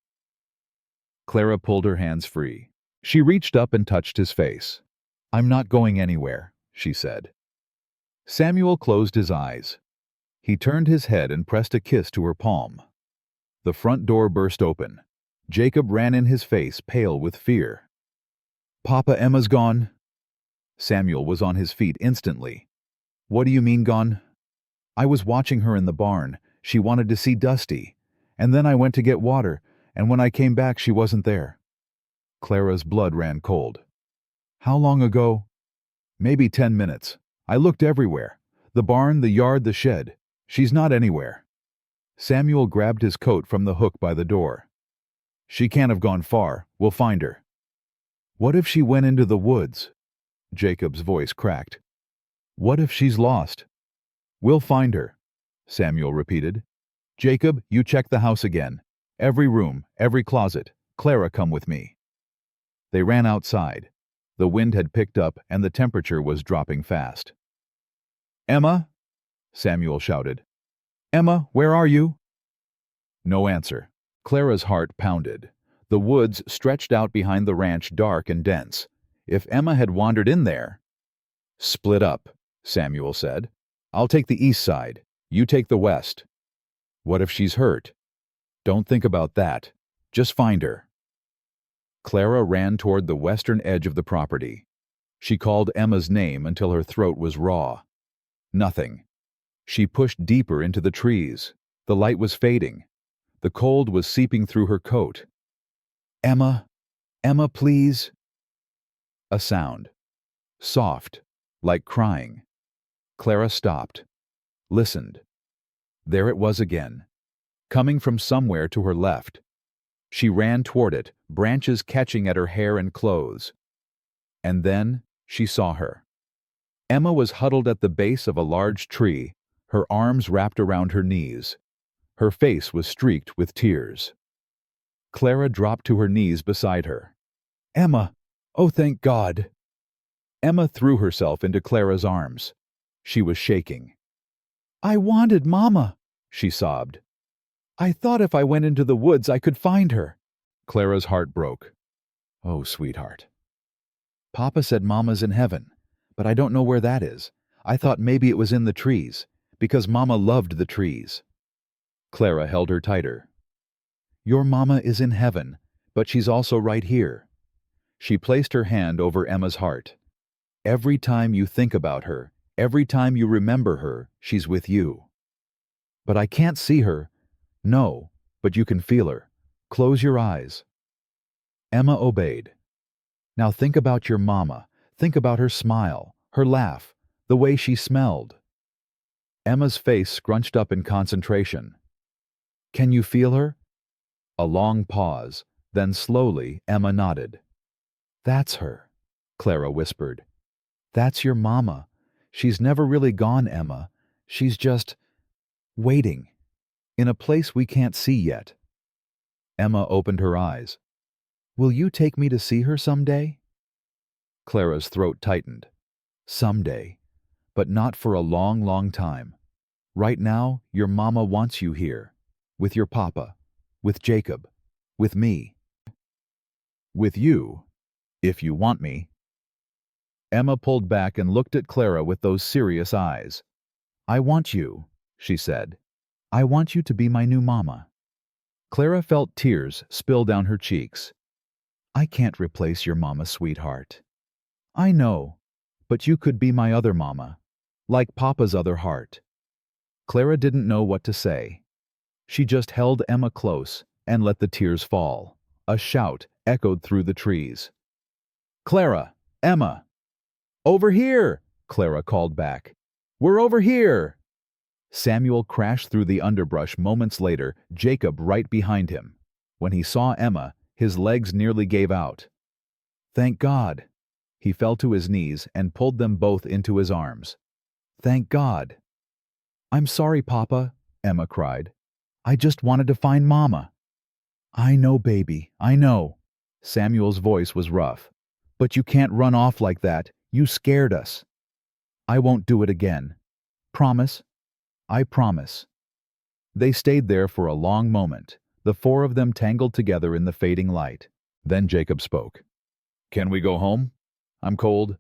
Speaker 1: Clara pulled her hands free. She reached up and touched his face. I'm not going anywhere, she said. Samuel closed his eyes. He turned his head and pressed a kiss to her palm. The front door burst open. Jacob ran in, his face pale with fear. "Papa, Emma's gone." Samuel was on his feet instantly. "What do you mean gone?" "I was watching her in the barn. She wanted to see Dusty. And then I went to get water, and when I came back she wasn't there." Clara's blood ran cold. "How long ago?" "Maybe 10 minutes. I looked everywhere. The barn, the yard, the shed. She's not anywhere." Samuel grabbed his coat from the hook by the door. "She can't have gone far. We'll find her." "What if she went into the woods?" Jacob's voice cracked. "What if she's lost?" "We'll find her," Samuel repeated. "Jacob, you check the house again. Every room, every closet. Clara, come with me." They ran outside. The wind had picked up and the temperature was dropping fast. "Emma?" Samuel shouted. "Emma, where are you?" No answer. Clara's heart pounded. The woods stretched out behind the ranch, dark and dense. If Emma had wandered in there— "Split up," Samuel said. "I'll take the east side. You take the west." "What if she's hurt?" "Don't think about that. Just find her." Clara ran toward the western edge of the property. She called Emma's name until her throat was raw. Nothing. She pushed deeper into the trees. The light was fading. The cold was seeping through her coat. "Emma, Emma, please." A sound. Soft, like crying. Clara stopped. Listened. There it was again. Coming from somewhere to her left. She ran toward it, branches catching at her hair and clothes. And then she saw her. Emma was huddled at the base of a large tree, her arms wrapped around her knees. Her face was streaked with tears. Clara dropped to her knees beside her. "Emma! Oh, thank God!" Emma threw herself into Clara's arms. She was shaking. "I wanted Mama," she sobbed. "I thought if I went into the woods I could find her." Clara's heart broke. "Oh, sweetheart." "Papa said Mama's in heaven, but I don't know where that is. I thought maybe it was in the trees, because Mama loved the trees." Clara held her tighter. "Your Mama is in heaven, but she's also right here." She placed her hand over Emma's heart. "Every time you think about her, every time you remember her, she's with you." "But I can't see her." "No, but you can feel her. Close your eyes." Emma obeyed. "Now think about your Mama. Think about her smile, her laugh, the way she smelled." Emma's face scrunched up in concentration. "Can you feel her?" A long pause, then slowly Emma nodded. "That's her," Clara whispered. "That's your Mama. She's never really gone, Emma. She's just waiting, in a place we can't see yet." Emma opened her eyes. "Will you take me to see her someday?" Clara's throat tightened. "Someday, but not for a long, long time. Right now, your Mama wants you here, with your Papa, with Jacob, with me." "With you, if you want me." Emma pulled back and looked at Clara with those serious eyes. "I want you," she said. "I want you to be my new Mama." Clara felt tears spill down her cheeks. "I can't replace your Mama, sweetheart." "I know, but you could be my other Mama, like Papa's other heart." Clara didn't know what to say. She just held Emma close and let the tears fall. A shout echoed through the trees. "Clara! Emma!" "Over here!" Clara called back. "We're over here!" Samuel crashed through the underbrush moments later, Jacob right behind him. When he saw Emma, his legs nearly gave out. "Thank God!" He fell to his knees and pulled them both into his arms. "Thank God!" "I'm sorry, Papa," Emma cried. "I just wanted to find Mama." "I know, baby, I know." Samuel's voice was rough. "But you can't run off like that. You scared us." "I won't do it again. Promise?" "I promise." They stayed there for a long moment, the four of them tangled together in the fading light. Then Jacob spoke. "Can we go home? I'm cold."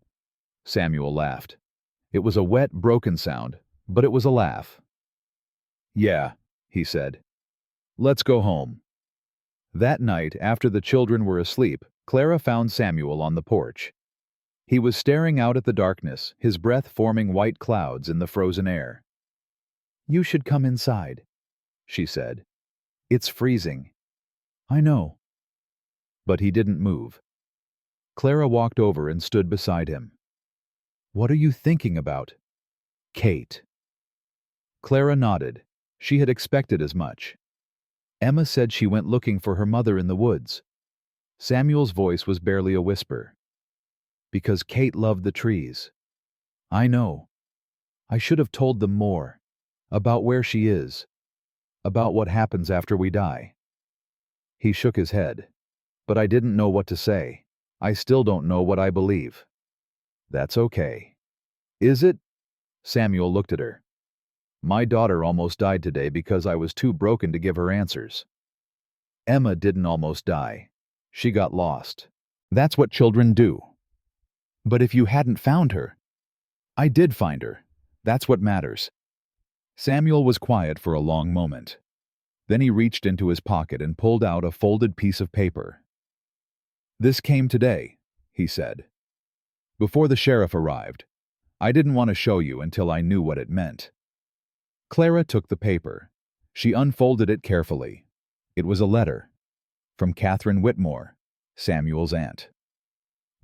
Speaker 1: Samuel laughed. It was a wet, broken sound, but it was a laugh. "Yeah," he said. "Let's go home." That night, after the children were asleep, Clara found Samuel on the porch. He was staring out at the darkness, his breath forming white clouds in the frozen air. "You should come inside," she said. "It's freezing." "I know." But he didn't move. Clara walked over and stood beside him. "What are you thinking about?" "Kate." Clara nodded. She had expected as much. "Emma said she went looking for her mother in the woods." Samuel's voice was barely a whisper. "Because Kate loved the trees." "I know. I should have told them more. About where she is. About what happens after we die." He shook his head. "But I didn't know what to say. I still don't know what I believe." "That's okay." "Is it?" Samuel looked at her. "My daughter almost died today because I was too broken to give her answers." "Emma didn't almost die. She got lost. That's what children do." "But if you hadn't found her—" "I did find her. That's what matters." Samuel was quiet for a long moment. Then he reached into his pocket and pulled out a folded piece of paper. "This came today," he said. "Before the sheriff arrived. I didn't want to show you until I knew what it meant." Clara took the paper. She unfolded it carefully. It was a letter. From Catherine Whitmore, Samuel's aunt.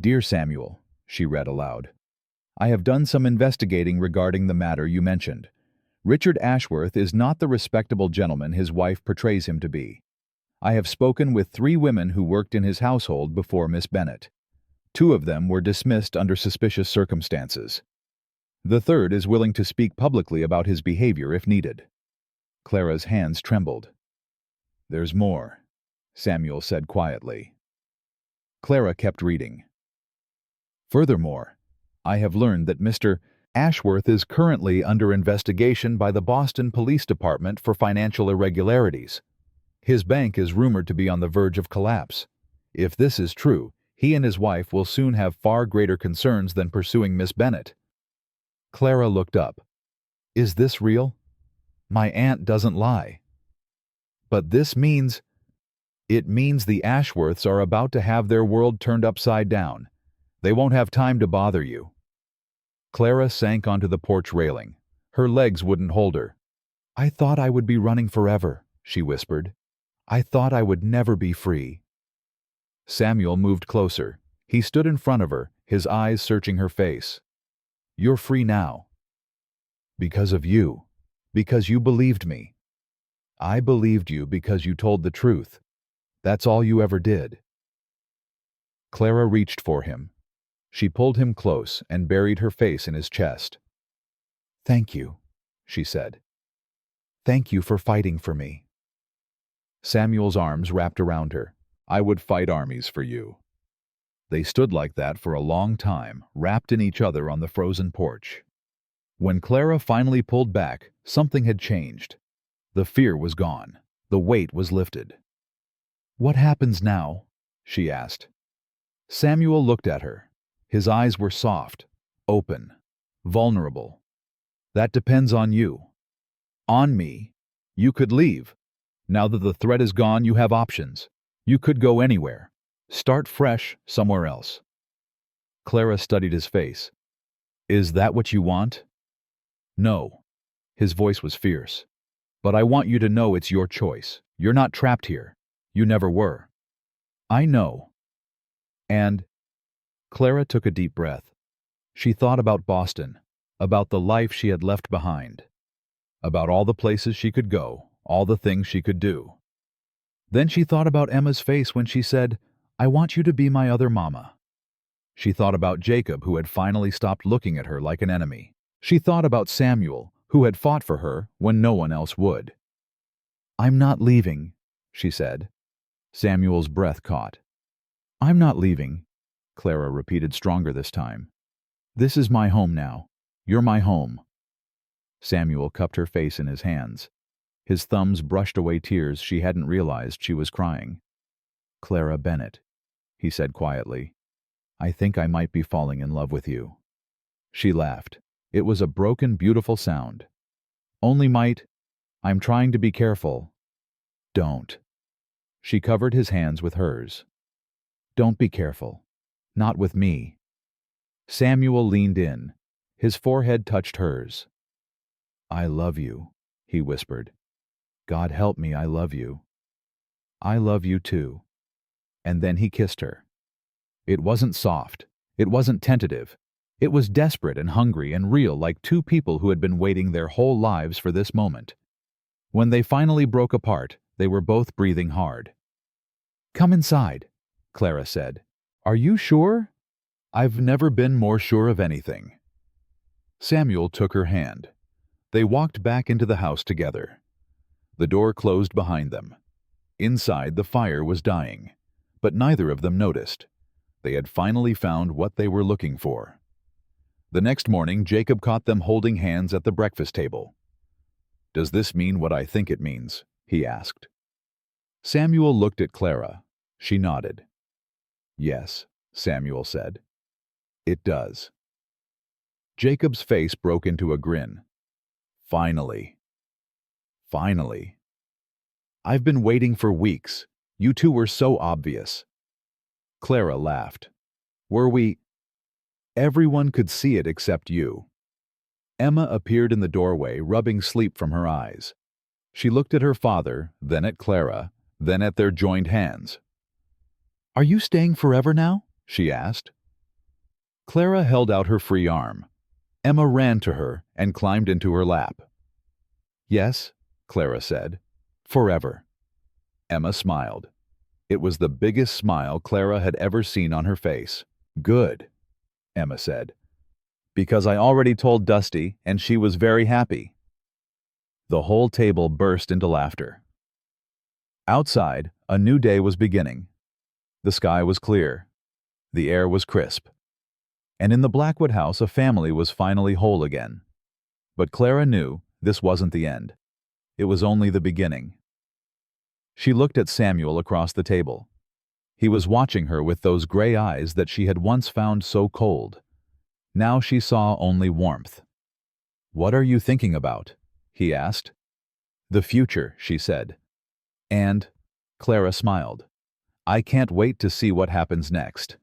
Speaker 1: "Dear Samuel," she read aloud. "I have done some investigating regarding the matter you mentioned. Richard Ashworth is not the respectable gentleman his wife portrays him to be. I have spoken with 3 women who worked in his household before Miss Bennet. 2 of them were dismissed under suspicious circumstances. The 3rd is willing to speak publicly about his behavior if needed." Clara's hands trembled. "There's more," Samuel said quietly. Clara kept reading. "Furthermore, I have learned that Mr. Ashworth is currently under investigation by the Boston Police Department for financial irregularities. His bank is rumored to be on the verge of collapse. If this is true, he and his wife will soon have far greater concerns than pursuing Miss Bennet." Clara looked up. "Is this real? My aunt doesn't lie." "But this means—" "It means the Ashworths are about to have their world turned upside down. They won't have time to bother you." Clara sank onto the porch railing. Her legs wouldn't hold her. "I thought I would be running forever," she whispered. "I thought I would never be free." Samuel moved closer. He stood in front of her, his eyes searching her face. "You're free now." "Because of you. Because you believed me." "I believed you because you told the truth. That's all you ever did." Clara reached for him. She pulled him close and buried her face in his chest. "Thank you," she said. "Thank you for fighting for me." Samuel's arms wrapped around her. "I would fight armies for you." They stood like that for a long time, wrapped in each other on the frozen porch. When Clara finally pulled back, something had changed. The fear was gone. The weight was lifted. "What happens now?" she asked. Samuel looked at her. His eyes were soft, open, vulnerable. "That depends on you." "On me? You could leave. Now that the threat is gone, you have options. You could go anywhere. Start fresh somewhere else." Clara studied his face. "Is that what you want?" "No." His voice was fierce. "But I want you to know it's your choice. You're not trapped here. You never were." "I know." And Clara took a deep breath. She thought about Boston, about the life she had left behind, about all the places she could go, all the things she could do. Then she thought about Emma's face when she said, "I want you to be my other mama." She thought about Jacob, who had finally stopped looking at her like an enemy. She thought about Samuel, who had fought for her when no one else would. "I'm not leaving," she said. Samuel's breath caught. "I'm not leaving," Clara repeated stronger this time. "This is my home now. You're my home." Samuel cupped her face in his hands. His thumbs brushed away tears she hadn't realized she was crying. "Clara Bennet," he said quietly, "I think I might be falling in love with you." She laughed. It was a broken, beautiful sound. "Only might? I'm trying to be careful." "Don't." She covered his hands with hers. "Don't be careful. Not with me." Samuel leaned in. His forehead touched hers. "I love you," he whispered. "God help me, I love you." "I love you too." And then he kissed her. It wasn't soft. It wasn't tentative. It was desperate and hungry and real, like two people who had been waiting their whole lives for this moment. When they finally broke apart, they were both breathing hard. "Come inside," Clara said. "Are you sure?" "I've never been more sure of anything." Samuel took her hand. They walked back into the house together. The door closed behind them. Inside, the fire was dying, but neither of them noticed. They had finally found what they were looking for. The next morning, Jacob caught them holding hands at the breakfast table. "Does this mean what I think it means?" he asked. Samuel looked at Clara. She nodded. "Yes," Samuel said. "It does." Jacob's face broke into a grin. "Finally. Finally. I've been waiting for weeks. You two were so obvious." Clara laughed. "Were we?" "Everyone could see it except you." Emma appeared in the doorway, rubbing sleep from her eyes. She looked at her father, then at Clara, then at their joined hands. "Are you staying forever now?" she asked. Clara held out her free arm. Emma ran to her and climbed into her lap. "Yes," Clara said, "forever." Emma smiled. It was the biggest smile Clara had ever seen on her face. "Good," Emma said, "because I already told Dusty, and she was very happy." The whole table burst into laughter. Outside, a new day was beginning. The sky was clear. The air was crisp. And in the Blackwood house, a family was finally whole again. But Clara knew this wasn't the end. It was only the beginning. She looked at Samuel across the table. He was watching her with those gray eyes that she had once found so cold. Now she saw only warmth. "What are you thinking about?" he asked. "The future," she said. And Clara smiled. "I can't wait to see what happens next."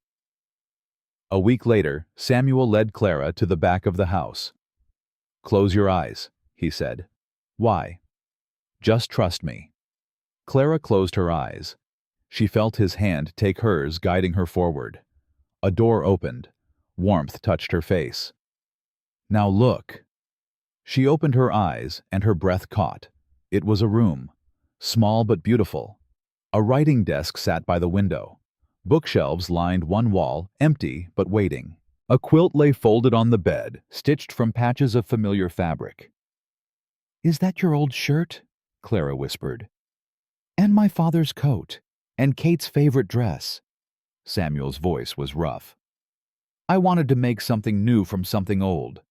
Speaker 1: A week later, Samuel led Clara to the back of the house. "Close your eyes," he said. "Why?" "Just trust me." Clara closed her eyes. She felt his hand take hers, guiding her forward. A door opened. Warmth touched her face. "Now look." She opened her eyes, and her breath caught. It was a room, small but beautiful. A writing desk sat by the window. Bookshelves lined one wall, empty but waiting. A quilt lay folded on the bed, stitched from patches of familiar fabric. "Is that your old shirt?" Clara whispered. "And my father's coat, and Kate's favorite dress." Samuel's voice was rough. "I wanted to make something new from something old."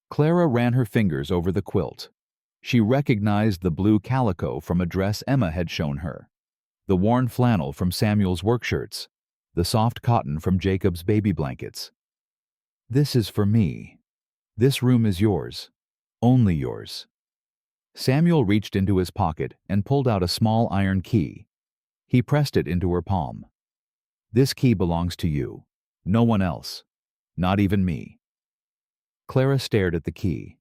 Speaker 1: Clara ran her fingers over the quilt. She recognized the blue calico from a dress Emma had shown her, the worn flannel from Samuel's work shirts, the soft cotton from Jacob's baby blankets. "This is for me. This room is yours. Only yours." Samuel reached into his pocket and pulled out a small iron key. He pressed it into her palm. "This key belongs to you. No one else. Not even me." Clara stared at the key.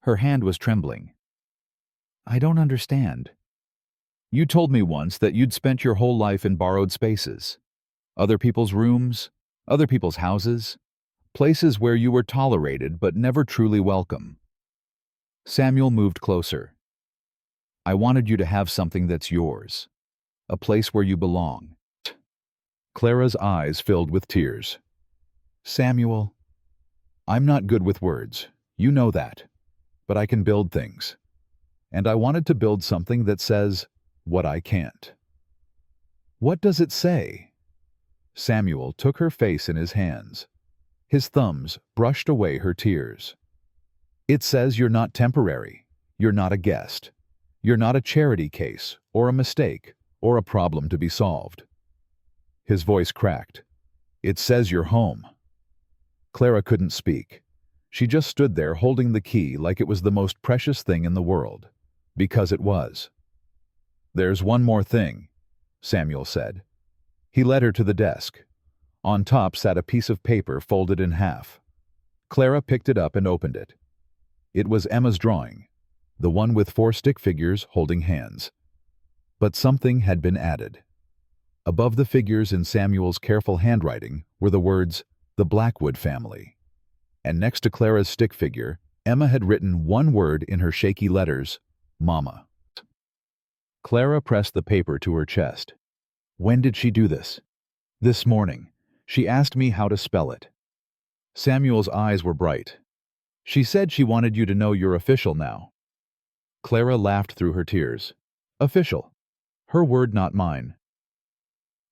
Speaker 1: Her hand was trembling. "I don't understand." "You told me once that you'd spent your whole life in borrowed spaces. Other people's rooms, other people's houses, places where you were tolerated but never truly welcome." Samuel moved closer. "I wanted you to have something that's yours, a place where you belong." Clara's eyes filled with tears. "Samuel, I'm not good with words. You know that. But I can build things. And I wanted to build something that says what I can't." "What does it say?" Samuel took her face in his hands. His thumbs brushed away her tears. "It says you're not temporary. You're not a guest. You're not a charity case, or a mistake, or a problem to be solved." His voice cracked. "It says you're home." Clara couldn't speak. She just stood there holding the key like it was the most precious thing in the world. Because it was. "There's one more thing," Samuel said. He led her to the desk. On top sat a piece of paper folded in half. Clara picked it up and opened it. It was Emma's drawing, the one with 4 stick figures holding hands. But something had been added. Above the figures in Samuel's careful handwriting were the words, "The Blackwood family." And next to Clara's stick figure, Emma had written one word in her shaky letters, "Mama." Clara pressed the paper to her chest. When did she do this? This morning. She asked me how to spell it. Samuel's eyes were bright. She said she wanted you to know you're official now. Clara laughed through her tears. Official. Her word, not mine.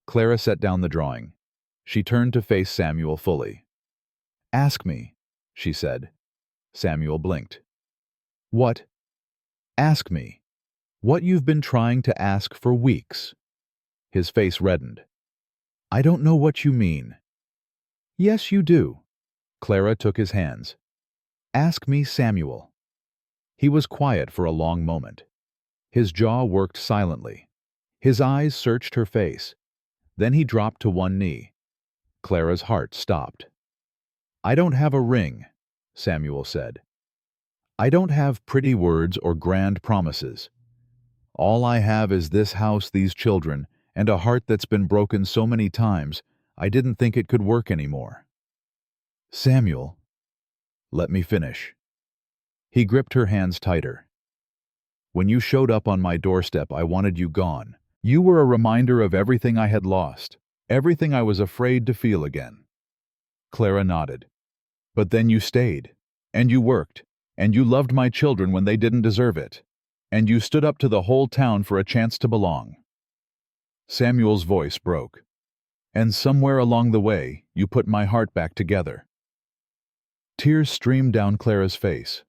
Speaker 1: Clara set down the drawing. She turned to face Samuel fully. Ask me, she said. Samuel blinked. What? Ask me. What you've been trying to ask for weeks. His face reddened. I don't know what you mean. Yes, you do. Clara took his hands. Ask me, Samuel. He was quiet for a long moment. His jaw worked silently. His eyes searched her face. Then he dropped to one knee. Clara's heart stopped. I don't have a ring, Samuel said. I don't have pretty words or grand promises. All I have is this house, these children, and a heart that's been broken so many times, I didn't think it could work anymore. Samuel, let me finish. He gripped her hands tighter. When you showed up on my doorstep, I wanted you gone. You were a reminder of everything I had lost, everything I was afraid to feel again. Clara nodded. But then you stayed, and you worked, and you loved my children when they didn't deserve it, and you stood up to the whole town for a chance to belong. Samuel's voice broke. And somewhere along the way, you put my heart back together. Tears streamed down Clara's face.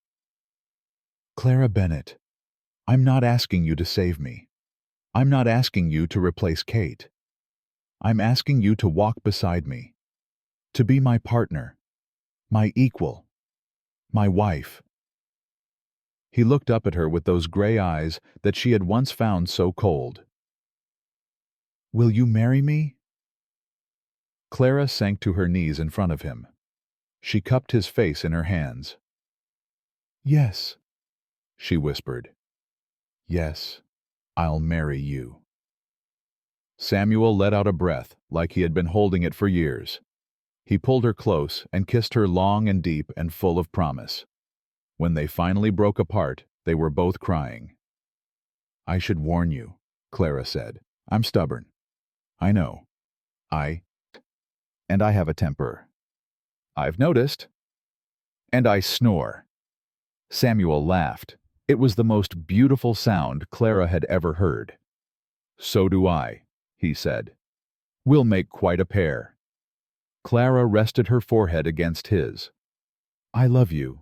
Speaker 1: Clara Bennett, I'm not asking you to save me. I'm not asking you to replace Kate. I'm asking you to walk beside me, to be my partner, my equal, my wife. He looked up at her with those gray eyes that she had once found so cold. Will you marry me? Clara sank to her knees in front of him. She cupped his face in her hands. Yes, she whispered. Yes, I'll marry you. Samuel let out a breath like he had been holding it for years. He pulled her close and kissed her long and deep and full of promise. When they finally broke apart, they were both crying. I should warn you, Clara said. I'm stubborn. I know. And I have a temper. I've noticed. And I snore. Samuel laughed. It was the most beautiful sound Clara had ever heard. So do I, he said. We'll make quite a pair. Clara rested her forehead against his. I love you.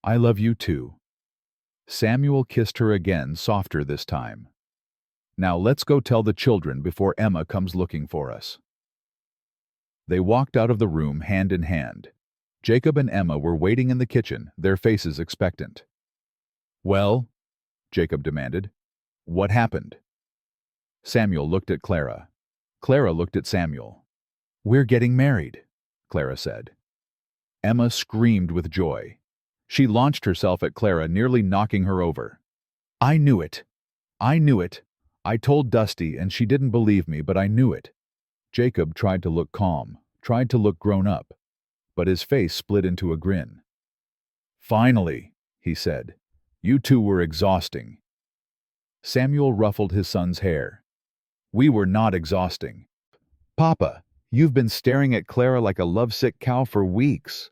Speaker 1: I love you too. Samuel kissed her again, softer this time. Now let's go tell the children before Emma comes looking for us. They walked out of the room hand in hand. Jacob and Emma were waiting in the kitchen, their faces expectant. Well, Jacob demanded, what happened? Samuel looked at Clara. Clara looked at Samuel. We're getting married, Clara said. Emma screamed with joy. She launched herself at Clara, nearly knocking her over. I knew it. I knew it. I told Dusty and she didn't believe me, but I knew it. Jacob tried to look calm, tried to look grown up, but his face split into a grin. Finally, he said. You two were exhausting. Samuel ruffled his son's hair. We were not exhausting. Papa, you've been staring at Clara like a lovesick cow for weeks.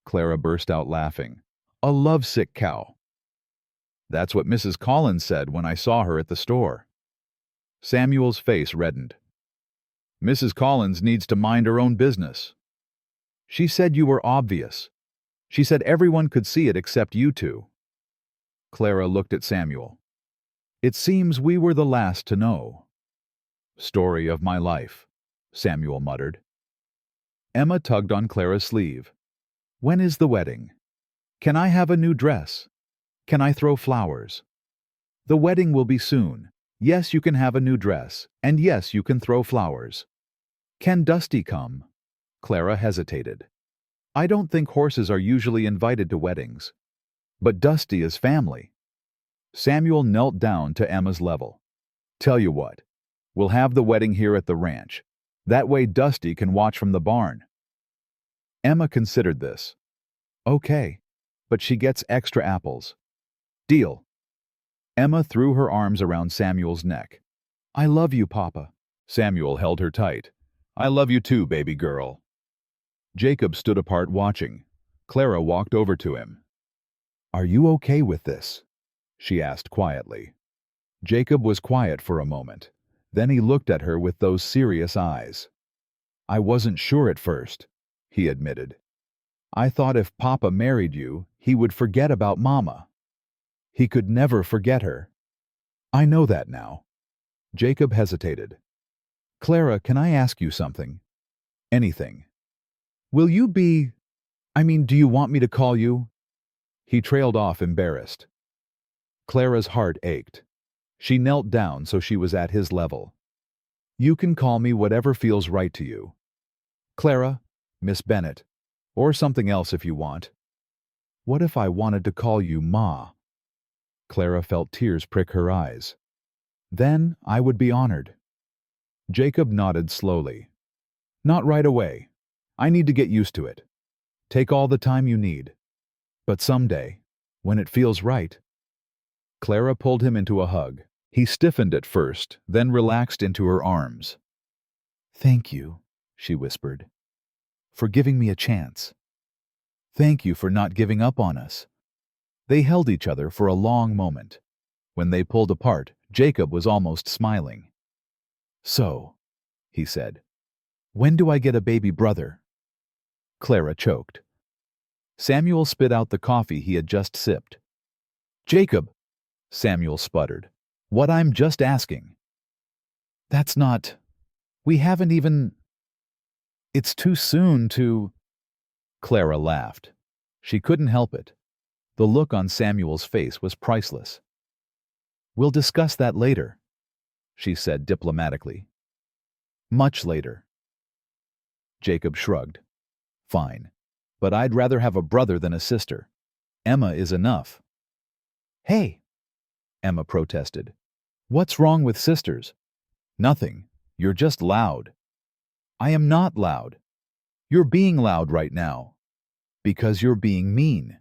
Speaker 1: Clara burst out laughing. A lovesick cow. That's what Mrs. Collins said when I saw her at the store. Samuel's face reddened. Mrs. Collins needs to mind her own business. She said you were obvious. She said everyone could see it except you two. Clara looked at Samuel. It seems we were the last to know. Story of my life, Samuel muttered. Emma tugged on Clara's sleeve. When is the wedding? Can I have a new dress? Can I throw flowers? The wedding will be soon. Yes, you can have a new dress, and yes, you can throw flowers. Can Dusty come? Clara hesitated. I don't think horses are usually invited to weddings. But Dusty is family. Samuel knelt down to Emma's level. Tell you what, we'll have the wedding here at the ranch. That way Dusty can watch from the barn. Emma considered this. Okay, but she gets extra apples. Deal. Emma threw her arms around Samuel's neck. I love you, Papa. Samuel held her tight. I love you too, baby girl. Jacob stood apart watching. Clara walked over to him. Are you okay with this? She asked quietly. Jacob was quiet for a moment. Then he looked at her with those serious eyes. I wasn't sure at first, he admitted. I thought if Papa married you, he would forget about Mama. He could never forget her. I know that now. Jacob hesitated. Clara, can I ask you something? Anything. Do you want me to call you? He trailed off embarrassed. Clara's heart ached. She knelt down so she was at his level. You can call me whatever feels right to you. Clara, Miss Bennett, or something else if you want. What if I wanted to call you Ma? Clara felt tears prick her eyes. Then I would be honored. Jacob nodded slowly. Not right away. I need to get used to it. Take all the time you need. But someday, when it feels right. Clara pulled him into a hug. He stiffened at first, then relaxed into her arms. Thank you, she whispered, for giving me a chance. Thank you for not giving up on us. They held each other for a long moment. When they pulled apart, Jacob was almost smiling. So, he said, when do I get a baby brother? Clara choked. Samuel spit out the coffee he had just sipped. Jacob, Samuel sputtered. What I'm just asking. That's not... We haven't even... It's too soon to... Clara laughed. She couldn't help it. The look on Samuel's face was priceless. We'll discuss that later, she said diplomatically. Much later. Jacob shrugged. Fine. But I'd rather have a brother than a sister. Emma is enough. Hey, Emma protested. What's wrong with sisters? Nothing. You're just loud. I am not loud. You're being loud right now. Because you're being mean.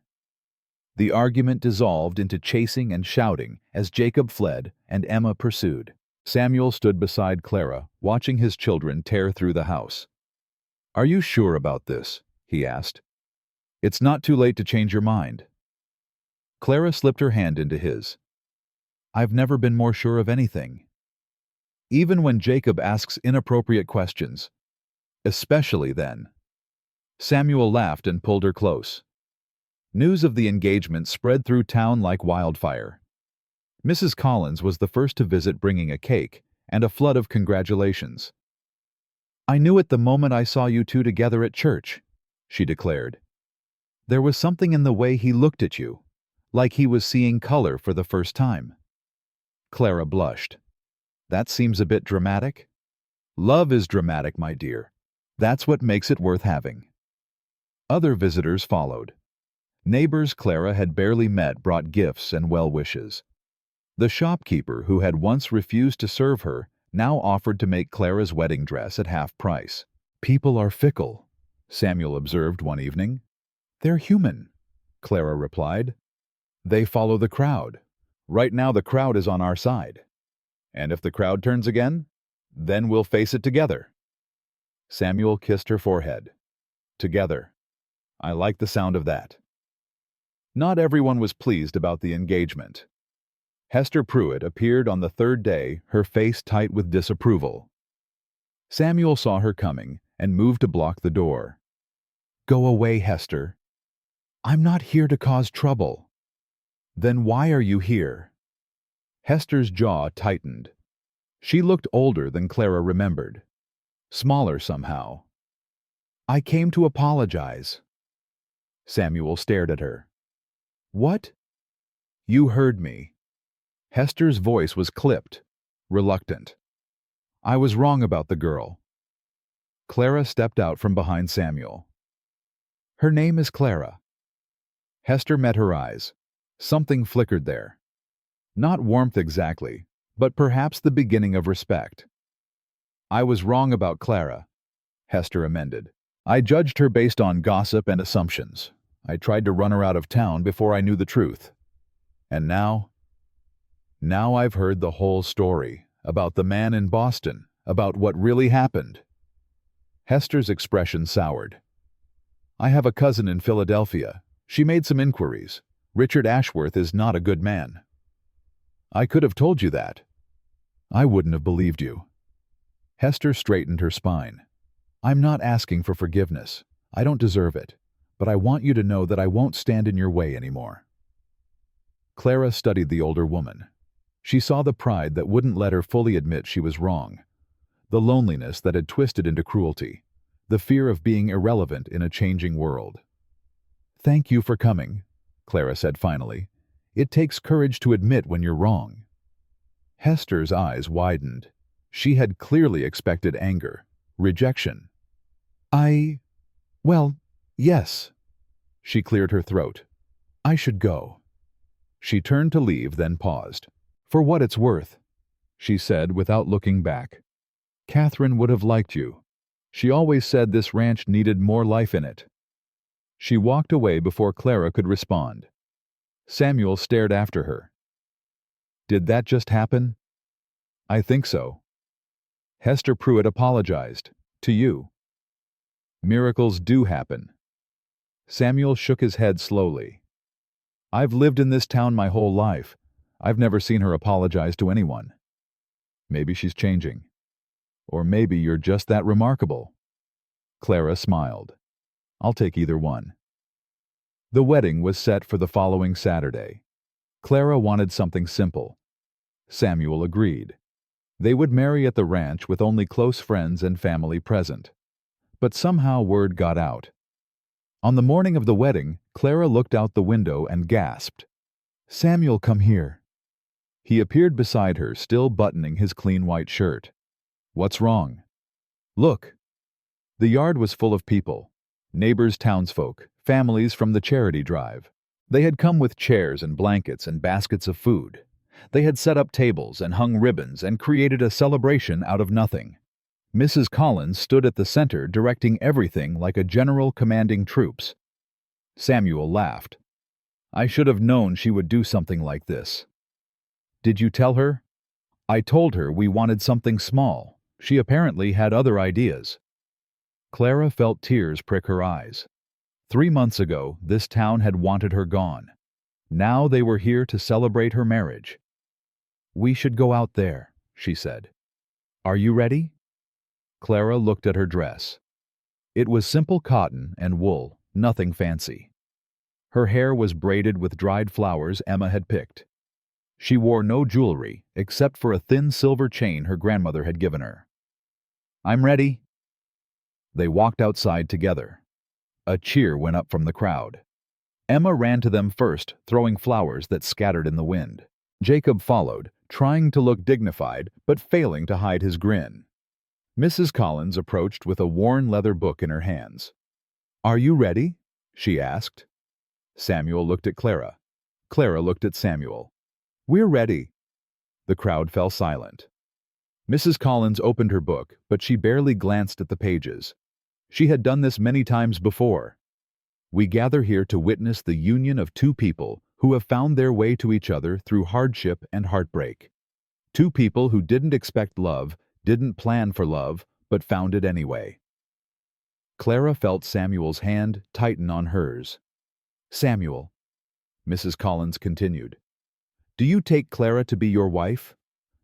Speaker 1: The argument dissolved into chasing and shouting as Jacob fled and Emma pursued. Samuel stood beside Clara, watching his children tear through the house. Are you sure about this? He asked. It's not too late to change your mind. Clara slipped her hand into his. I've never been more sure of anything. Even when Jacob asks inappropriate questions. Especially then. Samuel laughed and pulled her close. News of the engagement spread through town like wildfire. Mrs. Collins was the first to visit bringing a cake and a flood of congratulations. I knew it the moment I saw you two together at church, she declared. There was something in the way he looked at you, like he was seeing color for the first time. Clara blushed. That seems a bit dramatic. Love is dramatic, my dear. That's what makes it worth having. Other visitors followed. Neighbors Clara had barely met brought gifts and well wishes. The shopkeeper who had once refused to serve her now offered to make Clara's wedding dress at half price. People are fickle, Samuel observed one evening. They're human, Clara replied. They follow the crowd. Right now the crowd is on our side. And if the crowd turns again, then we'll face it together. Samuel kissed her forehead. Together. I like the sound of that. Not everyone was pleased about the engagement. Hester Pruitt appeared on the third day, her face tight with disapproval. Samuel saw her coming and moved to block the door. Go away, Hester. I'm not here to cause trouble. Then why are you here? Hester's jaw tightened. She looked older than Clara remembered. Smaller somehow. I came to apologize. Samuel stared at her. What? You heard me. Hester's voice was clipped. reluctant. I was wrong about the girl. Clara stepped out from behind Samuel. Her name is Clara. Hester met her eyes. Something flickered there. Not warmth exactly, but perhaps the beginning of respect. I was wrong about Clara, Hester amended. I judged her based on gossip and assumptions. I tried to run her out of town before I knew the truth. And now I've heard the whole story, about the man in Boston, about what really happened. Hester's expression soured. I have a cousin in Philadelphia. She made some inquiries. Richard Ashworth is not a good man. I could have told you that. I wouldn't have believed you. Hester straightened her spine. I'm not asking for forgiveness. I don't deserve it. But I want you to know that I won't stand in your way anymore. Clara studied the older woman. She saw the pride that wouldn't let her fully admit she was wrong, the loneliness that had twisted into cruelty, the fear of being irrelevant in a changing world. Thank you for coming, Clara said finally. It takes courage to admit when you're wrong. Hester's eyes widened. She had clearly expected anger, rejection. Well, yes. She cleared her throat. I should go. She turned to leave, then paused. For what it's worth, she said without looking back. Catherine would have liked you. She always said this ranch needed more life in it. She walked away before Clara could respond. Samuel stared after her. Did that just happen? I think so. Hester Pruitt apologized. To you. Miracles do happen. Samuel shook his head slowly. I've lived in this town my whole life. I've never seen her apologize to anyone. Maybe she's changing. Or maybe you're just that remarkable. Clara smiled. I'll take either one. The wedding was set for the following Saturday. Clara wanted something simple. Samuel agreed. They would marry at the ranch with only close friends and family present. But somehow word got out. On the morning of the wedding, Clara looked out the window and gasped. Samuel, come here. He appeared beside her, still buttoning his clean white shirt. What's wrong? Look. The yard was full of people. Neighbors, townsfolk, families from the charity drive. They had come with chairs and blankets and baskets of food. They had set up tables and hung ribbons and created a celebration out of nothing. Mrs. Collins stood at the center, directing everything like a general commanding troops. Samuel laughed. I should have known she would do something like this. Did you tell her? I told her we wanted something small. She apparently had other ideas. Clara felt tears prick her eyes. 3 months ago, this town had wanted her gone. Now they were here to celebrate her marriage. We should go out there, she said. Are you ready? Clara looked at her dress. It was simple cotton and wool, nothing fancy. Her hair was braided with dried flowers Emma had picked. She wore no jewelry except for a thin silver chain her grandmother had given her. I'm ready. They walked outside together. A cheer went up from the crowd. Emma ran to them first, throwing flowers that scattered in the wind. Jacob followed, trying to look dignified but failing to hide his grin. Mrs. Collins approached with a worn leather book in her hands. Are you ready? She asked. Samuel looked at Clara. Clara looked at Samuel. We're ready. The crowd fell silent. Mrs. Collins opened her book, but she barely glanced at the pages. She had done this many times before. We gather here to witness the union of two people who have found their way to each other through hardship and heartbreak. Two people who didn't expect love, didn't plan for love, but found it anyway. Clara felt Samuel's hand tighten on hers. Samuel, Mrs. Collins continued, do you take Clara to be your wife?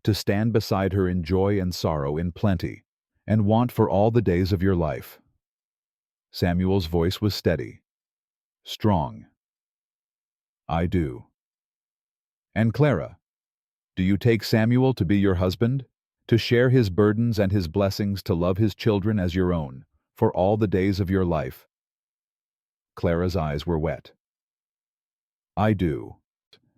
Speaker 1: To stand beside her in joy and sorrow in plenty, and want for all the days of your life? Samuel's voice was steady, strong. I do. And Clara, do you take Samuel to be your husband? To share his burdens and his blessings, to love his children as your own, for all the days of your life? Clara's eyes were wet. I do.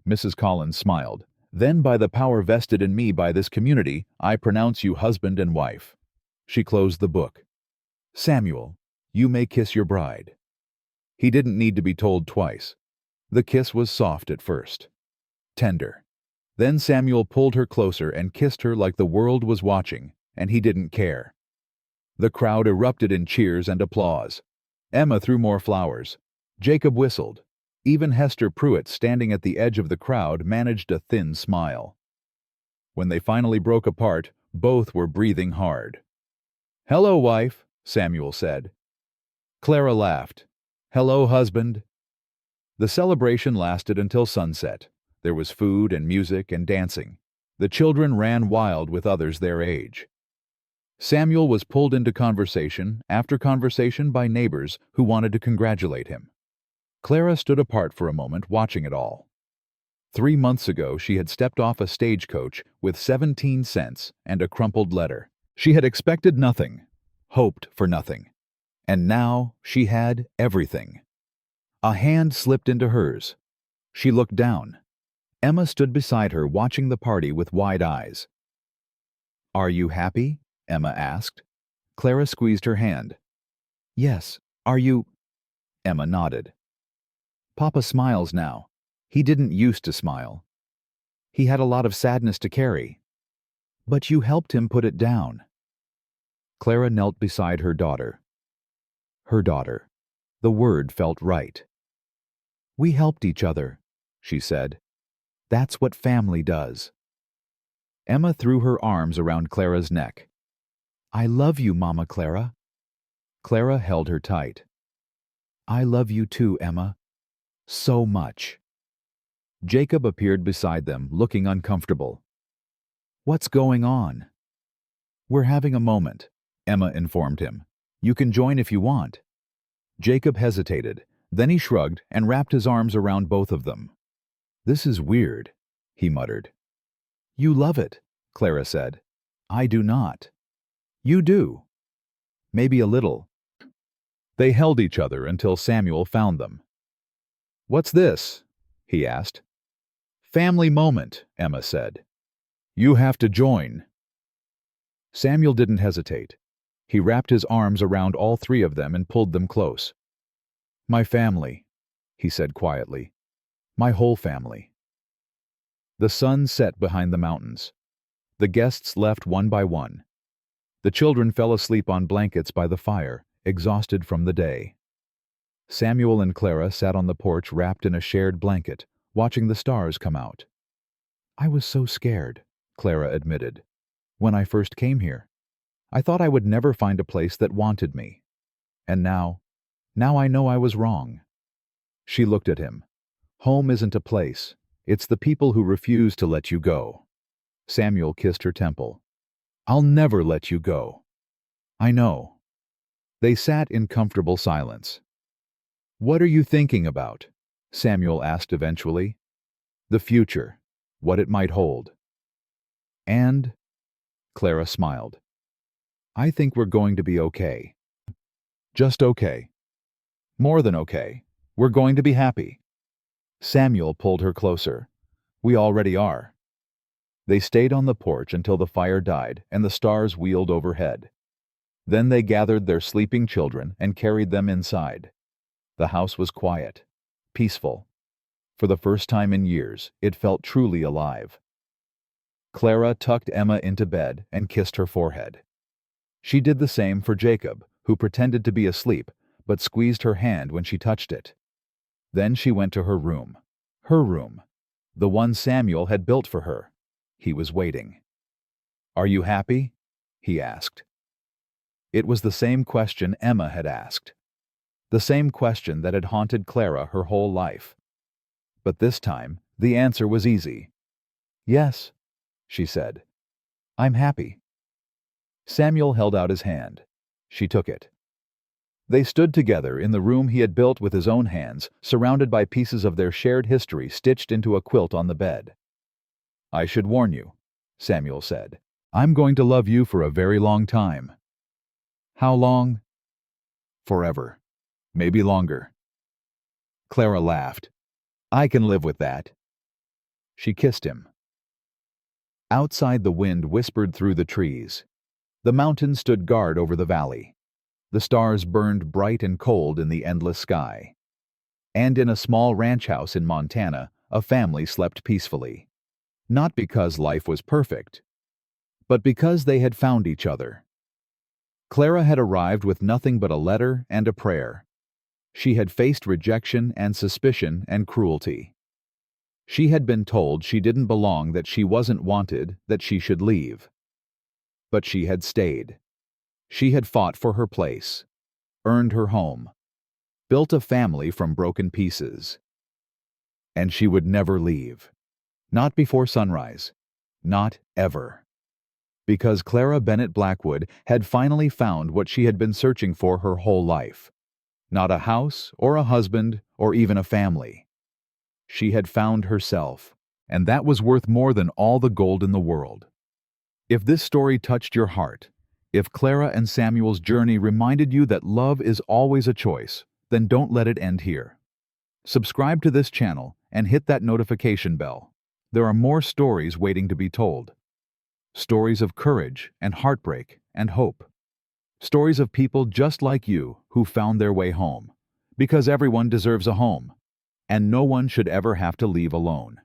Speaker 1: Mrs. Collins smiled. Then by the power vested in me by this community, I pronounce you husband and wife." She closed the book. "Samuel, you may kiss your bride." He didn't need to be told twice. The kiss was soft at first, tender. Then Samuel pulled her closer and kissed her like the world was watching, and he didn't care. The crowd erupted in cheers and applause. Emma threw more flowers. Jacob whistled. Even Hester Pruitt, standing at the edge of the crowd, managed a thin smile. When they finally broke apart, both were breathing hard. "Hello, wife," Samuel said. Clara laughed. "Hello, husband." The celebration lasted until sunset. There was food and music and dancing. The children ran wild with others their age. Samuel was pulled into conversation after conversation by neighbors who wanted to congratulate him. Clara stood apart for a moment, watching it all. 3 months ago, she had stepped off a stagecoach with 17 cents and a crumpled letter. She had expected nothing, hoped for nothing. And now she had everything. A hand slipped into hers. She looked down. Emma stood beside her, watching the party with wide eyes. "Are you happy?" Emma asked. Clara squeezed her hand. "Yes. Are you?" Emma nodded. "Papa smiles now. He didn't used to smile. He had a lot of sadness to carry. But you helped him put it down." Clara knelt beside her daughter. Her daughter. The word felt right. "We helped each other," she said. "That's what family does." Emma threw her arms around Clara's neck. "I love you, Mama Clara." Clara held her tight. "I love you too, Emma. So much." Jacob appeared beside them, looking uncomfortable. "What's going on?" "We're having a moment," Emma informed him. "You can join if you want." Jacob hesitated. Then he shrugged and wrapped his arms around both of them. "This is weird," he muttered. "You love it," Clara said. "I do not." "You do." "Maybe a little." They held each other until Samuel found them. "What's this?" he asked. "Family moment," Emma said. "You have to join." Samuel didn't hesitate. He wrapped his arms around all 3 of them and pulled them close. "My family," he said quietly. "My whole family." The sun set behind the mountains. The guests left one by one. The children fell asleep on blankets by the fire, exhausted from the day. Samuel and Clara sat on the porch wrapped in a shared blanket, watching the stars come out. "I was so scared," Clara admitted, "when I first came here. I thought I would never find a place that wanted me. And now I know I was wrong." She looked at him. "Home isn't a place. It's the people who refuse to let you go." Samuel kissed her temple. "I'll never let you go." "I know." They sat in comfortable silence. "What are you thinking about?" Samuel asked eventually. "The future. What it might hold." "And?" Clara smiled. "I think we're going to be okay. Just okay. More than okay. We're going to be happy." Samuel pulled her closer. "We already are." They stayed on the porch until the fire died and the stars wheeled overhead. Then they gathered their sleeping children and carried them inside. The house was quiet, peaceful. For the first time in years, it felt truly alive. Clara tucked Emma into bed and kissed her forehead. She did the same for Jacob, who pretended to be asleep, but squeezed her hand when she touched it. Then she went to her room, the one Samuel had built for her. He was waiting. "Are you happy?" he asked. It was the same question Emma had asked, the same question that had haunted Clara her whole life. But this time, the answer was easy. "Yes," she said. "I'm happy." Samuel held out his hand. She took it. They stood together in the room he had built with his own hands, surrounded by pieces of their shared history stitched into a quilt on the bed. "I should warn you," Samuel said. "I'm going to love you for a very long time." "How long?" "Forever. Maybe longer." Clara laughed. "I can live with that." She kissed him. Outside, the wind whispered through the trees. The mountains stood guard over the valley. The stars burned bright and cold in the endless sky. And in a small ranch house in Montana, a family slept peacefully. Not because life was perfect, but because they had found each other. Clara had arrived with nothing but a letter and a prayer. She had faced rejection and suspicion and cruelty. She had been told she didn't belong, that she wasn't wanted, that she should leave. But she had stayed. She had fought for her place, earned her home, built a family from broken pieces. And she would never leave. Not before sunrise. Not ever. Because Clara Bennett Blackwood had finally found what she had been searching for her whole life. Not a house or a husband or even a family. She had found herself, and that was worth more than all the gold in the world. If this story touched your heart, if Clara and Samuel's journey reminded you that love is always a choice, then don't let it end here. Subscribe to this channel and hit that notification bell. There are more stories waiting to be told. Stories of courage and heartbreak and hope. Stories of people just like you who found their way home. Because everyone deserves a home, and no one should ever have to leave alone.